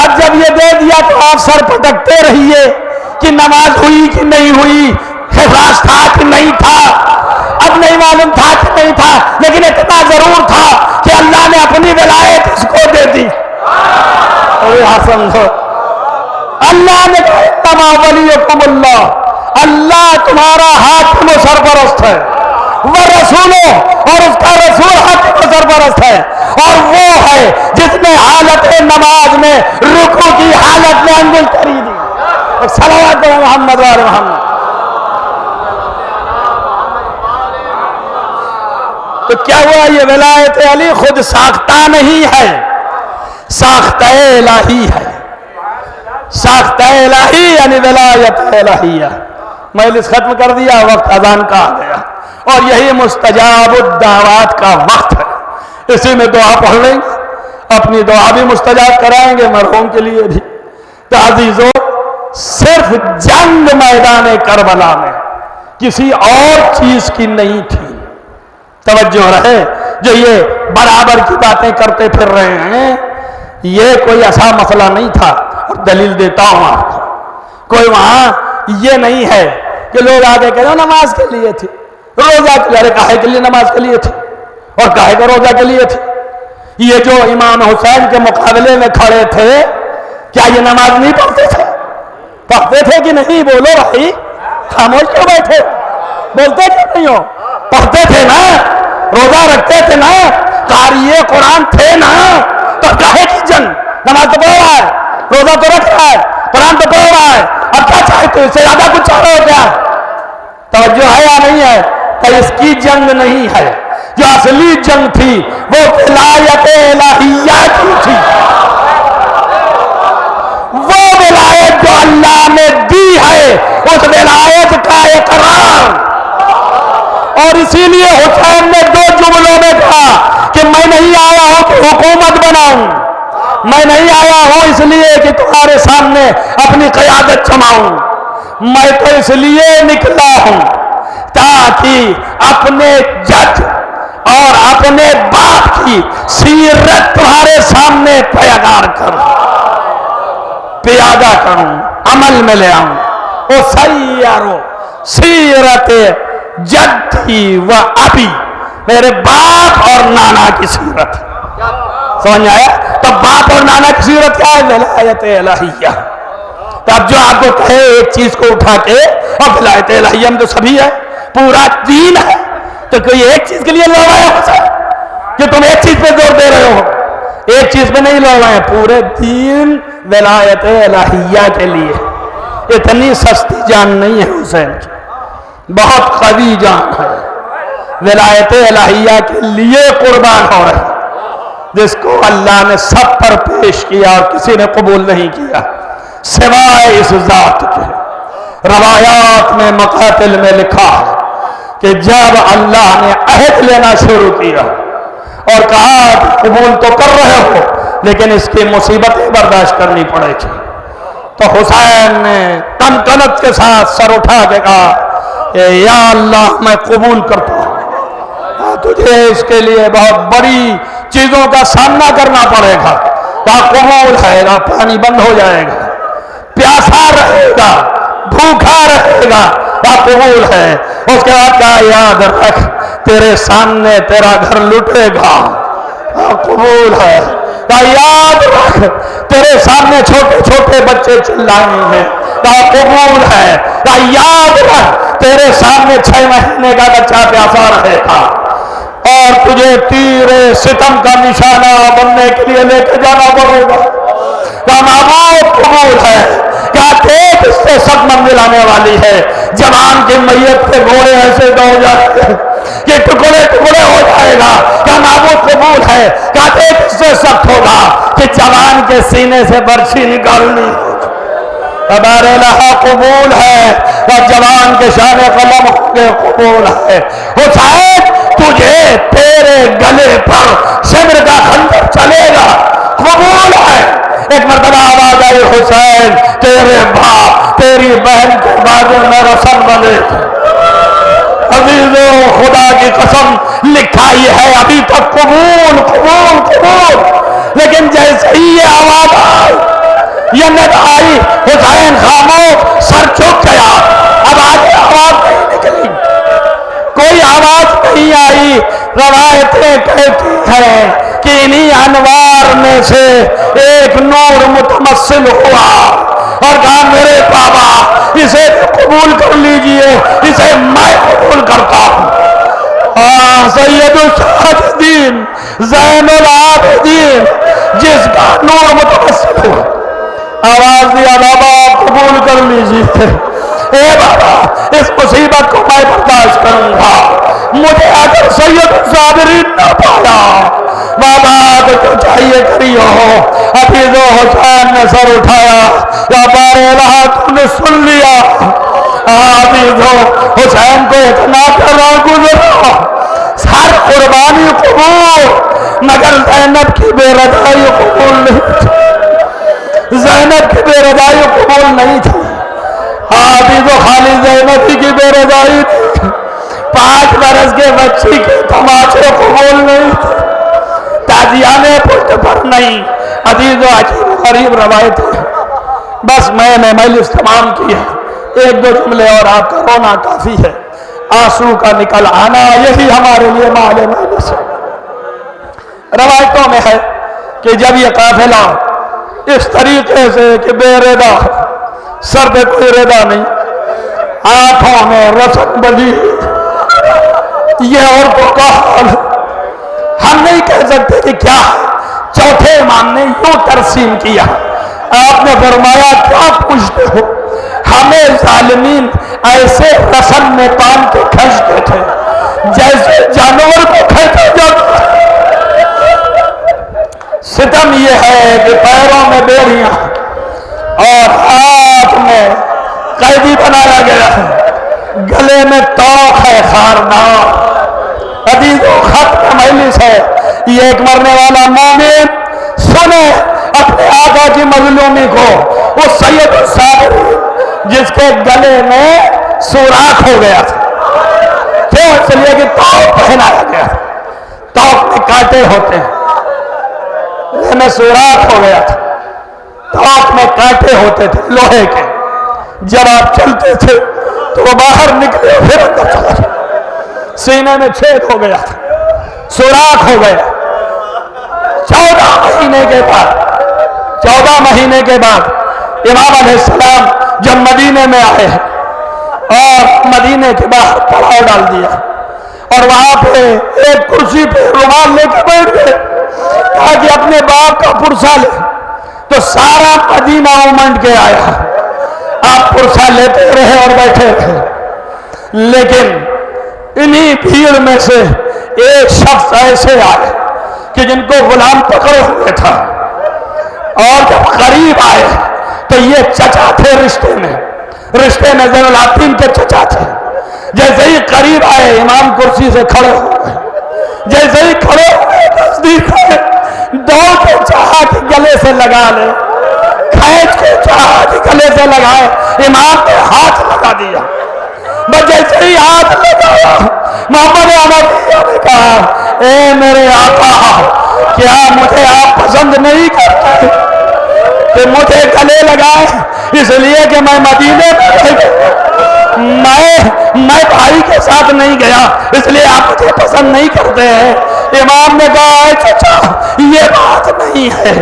اب جب یہ دے دیا تو آپ سر پٹکتے رہیے کہ نماز ہوئی کہ نہیں ہوئی، خفاش تھا کہ نہیں تھا، اب نہیں معلوم تھا کہ نہیں تھا، لیکن اتنا ضرور تھا کہ اللہ نے اپنی ولایت اس کو دے دی۔ سمجھو، اللہ نے کہا انما ولیکم اللہ، اللہ تمہارا حاکم و سرپرست ہے، ورسولوں، اور اس کا رسول حاکم و سرپرست ہے، اور وہ ہے جس نے حالت نماز میں رکوع کی حالت میں انگل کری دی۔ صلوات محمد و محمد۔ تو کیا ہوا؟ یہ ولایت علی خود ساختہ نہیں ہے، ساختہ الہی ہے، ساختہ الہی یعنی ولایت الہیہ۔ مجلس ختم کر دیا، وقت اذان کا آ گیا، اور یہی مستجاب الدعوات کا وقت ہے، اسی میں دعا پڑھ لیں گے، اپنی دعا بھی مستجاب کرائیں گے، مرحوم کے لیے بھی۔ تو عزیزو، صرف جنگ میدان کربلا میں کسی اور چیز کی نہیں تھی۔ توجہ رہے، جو یہ برابر کی باتیں کرتے پھر رہے ہیں، یہ کوئی ایسا مسئلہ نہیں تھا۔ اور دلیل دیتا ہوں آپ کو، کوئی وہاں یہ نہیں ہے کہ لوگ آگے کہتے ہیں نماز کے لیے تھی، روزہ کے لیے، کاہے کے لیے نماز کے لیے تھی اور کاہے کا روزہ کے لیے تھی؟ یہ جو امام حسین کے مقابلے میں کھڑے تھے، کیا یہ نماز نہیں پڑھتے تھے؟ پڑھتے تھے کہ نہیں؟ بولو بھائی، خاموش کیوں بیٹھے؟ بولتے کیوں نہیں ہو؟ پڑھتے تھے نا، روزہ رکھتے تھے نا، قاری قرآن تھے نا، تو کاہے کی جنگ؟ نماز تو پڑھ رہا ہے، روزہ تو رکھ رہا ہے، قرآن تو پڑھ رہا ہے، اب کیا چاہتے ہو؟ اس سے زیادہ کچھ چاہ رہے ہو کیا؟ توجہ ہے یا نہیں ہے؟ تو اس کی جنگ نہیں ہے، جو اصلی جنگ تھی وہ ولایت الہیہ کی تھی، وہ ولایت جو اللہ نے دی ہے، اس ولایت کا اقرار۔ اور اسی لیے حسین نے دو جملوں میں کہا کہ میں نہیں آیا ہوں کہ حکومت بناؤں، میں نہیں آیا ہوں اس لیے کہ تمہارے سامنے اپنی قیادت جماؤں، میں تو اس لیے نکلا ہوں تاکہ اپنے جد اور اپنے باپ کی سیرت تمہارے سامنے پیادہ کروں، عمل میں لے آؤں۔ او سیارو سیرت جدی و ابی، میرے باپ اور نانا کی سیرت، سمجھ آیا؟ تو باپ اور نانا کی سیرت کیا ہے؟ ولایت الہیہ۔ تو اب جو آپ کو کہے ایک چیز کو اٹھا کے، اور ولایت الہیہ میں تو سبھی ہے، پورا دین ہے، تو کوئی ایک چیز کے لیے لڑایا ہو سکتا کہ تم ایک چیز پہ زور دے رہے ہو؟ ایک چیز پہ نہیں لڑائے، پورے دین ولایت الہیہ کے لیے۔ اتنی سستی جان نہیں ہے حسین کی، بہت قوی جان ہے، ولایت الہیہ کے لیے قربان ہو رہے، جس کو اللہ نے سب پر پیش کیا اور کسی نے قبول نہیں کیا سوائے اس ذات کے۔ روایات میں مقاتل میں لکھا ہے کہ جب اللہ نے عہد لینا شروع کیا اور کہا کہ قبول تو کر رہے ہو لیکن اس کی مصیبتیں برداشت کرنی پڑے گی، تو حسین نے تنکنت کے ساتھ سر اٹھا کے کہا کہ یا اللہ میں قبول کرتا ہوں، تجھے اس کے لیے بہت بڑی چیزوں کا سامنا کرنا پڑے گا، کہا قبول ہے گا، پانی بند ہو جائے گا، پیاسا رہے گا، بھوکا رہے گا، قبول ہے۔ اس کے بعد کہا یاد رکھ تیرے سامنے تیرا گھر لٹے گا، قبول ہے۔ کہا یاد رکھ تیرے سامنے چھوٹے چھوٹے بچے چلائیں گے، قبول ہے۔ کہا یاد رکھ تیرے سامنے 6 مہینے کا بچہ پیاسا رہے گا اور تجھے تیر ستم کا نشانہ بننے کے لیے لے کے جانا پڑے گا۔ کہا محبوب قبول ہے۔ کہا دیکھ اس سے سب منزل آنے والی ہے، جوان کی میت پہ گھوڑے ایسے دوڑ جاتے ہیں، کہ ٹکڑے ٹکڑے ہو جائے گا، کیا معبود قبول ہے؟ کہتے ہیں کس سے سخت ہوگا کہ جوان کے سینے سے برچھی نکالنی ہوگی۔ بار الہ قبول ہے، اور جوان کے شان قلم ہوں گے قبول ہے۔ حسین تجھے تیرے گلے پر شمر کا خنجر چلے گا، قبول ہے۔ ایک مرتبہ آواز آئی، حسین تیرے باپ تیری بہن کے بازو میں رسن بنے تھے۔ عزیزو خدا کی قسم لکھا ہی ہے ابھی تک قبول قبول قبول، لیکن جیسے ہی یہ آواز آئی، یہ ند آئی، حسین خاموش، سر جھک گیا۔ اب آگے آواز نہیں نکلی، کوئی آواز نہیں آئی۔ روایتیں کہتی ہیں کہ انہی انوار میں سے ایک نور متمثل ہوا اور کہا میرے بابا اسے قبول کر لیجئے، اسے میں قبول کرتا ہوں۔ سید الساجدین زین العابدین جس کا نور متمثل ہوا، آواز دیا بابا قبول کر لیجئے۔ اے بابا اس مصیبت کو میں برداشت کروں گا، مجھے اگر سید الصابرین نہ پایا بابا تو چاہیے کریو۔ حفیظ و حسین نے سر اٹھایا، یا بار الہ تم نے سن لیا۔ حفیظ و حسین کو اتنا کرنا گزرا، ہر قربانی قبول، مگر زینب کی بے رضائی قبول نہیں تھی، زینب کی بے رضائی قبول نہیں تھی۔ حفیظ و خالی زینبی کی بے رضائی تھی، 5 برس کے بچی کے تماچے قبول نہیں تھے، تازیانے پشت پر نہیں۔ عزیز و عجیب غریب روایت ہے، بس میں نے مجلس تمام کی ہے، 1-2 جملے اور آپ کا رونا کافی ہے، آنسو کا نکل آنا یہی ہمارے لیے مال مجلس ہے۔ روایتوں میں ہے کہ جب یہ قافلہ اس طریقے سے کہ بے رضا، سر پہ کوئی رضا نہیں، ہاتھوں میں رسن بندھی، یہ عورتوں کا حال ہم نہیں کہہ سکتے کہ کیا ہے۔ چوتھے امام نے یوں ترسیم کیا، آپ نے فرمایا کیا پوچھتے ہو، ہمیں ظالمین ایسے رسن میں تان کے کھینچتے تھے جیسے جانور کو کھینچا جاتا ہے۔ ستم یہ ہے کہ پیروں میں بیڑیاں اور ہاتھ میں قیدی بنایا گیا ہے، گلے میں توق ہے خاردار۔ عزیز و ختم مجلس ہے، یہ ایک مرنے والا مومن سنے اپنے آقا کی مظلومی کو، وہ سید الصابرین جس کے گلے میں سوراخ ہو گیا تھا، کیوں؟ اس لیے کہ توق پہنایا گیا تھا، توق میں کانٹے ہوتے ہیں، گلے میں سوراخ ہو گیا تھا، توق میں کانٹے ہوتے تھے لوہے کے، جب آپ چلتے تھے تو وہ باہر نکلے پھر اندر چلا جائے، سینے میں چھید ہو گیا تھا، سوراخ ہو گیا۔ 14 مہینے کے بعد امام علیہ السلام جب مدینے میں آئے ہیں اور مدینے کے باہر پڑاؤ ڈال دیا اور وہاں پہ ایک کرسی پہ رومال لے کے بیٹھ گئے تاکہ اپنے باپ کا پرسا لے، تو سارا مدینہ امنڈ کے آیا، آپ پرسا لیتے رہے اور بیٹھے رہے، لیکن انہی بھیڑ میں سے ایک شخص ایسے آئے کہ جن کو غلام پکڑے ہوئے تھا، اور جب قریب آئے تو یہ چچا تھے رشتے میں زین العابدین کے چچا تھے۔ جیسے ہی قریب آئے امام کرسی سے کھڑے ہو گئے، جیسے ہی کھڑے ہوئے نزدیک آئے، دوڑ کے چاہا کہ گلے سے لگا لے، کھینچ کے چاہا کہ گلے سے لگائے، امام نے ہاتھ لگا دیا، بس جیسے ہی ہاتھ لگایا محمد احمدیہ نے کہا اے میرے آقا کیا مجھے آپ پسند نہیں کرتے کہ مجھے گلے لگائے، اس لیے کہ میں مدینے میں رہ گیا، میں بھائی کے ساتھ نہیں گیا، اس لیے آپ مجھے پسند نہیں کرتے ہیں۔ امام نے کہا اے چچا یہ بات نہیں ہے،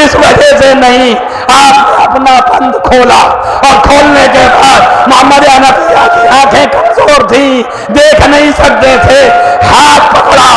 اس وجہ سے نہیں۔ آپ نے اپنا بند کھولا اور کھولنے کے بعد محمد حنفیہ کی آنکھیں کمزور تھیں، دیکھ نہیں سکتے تھے، ہاتھ پکڑا،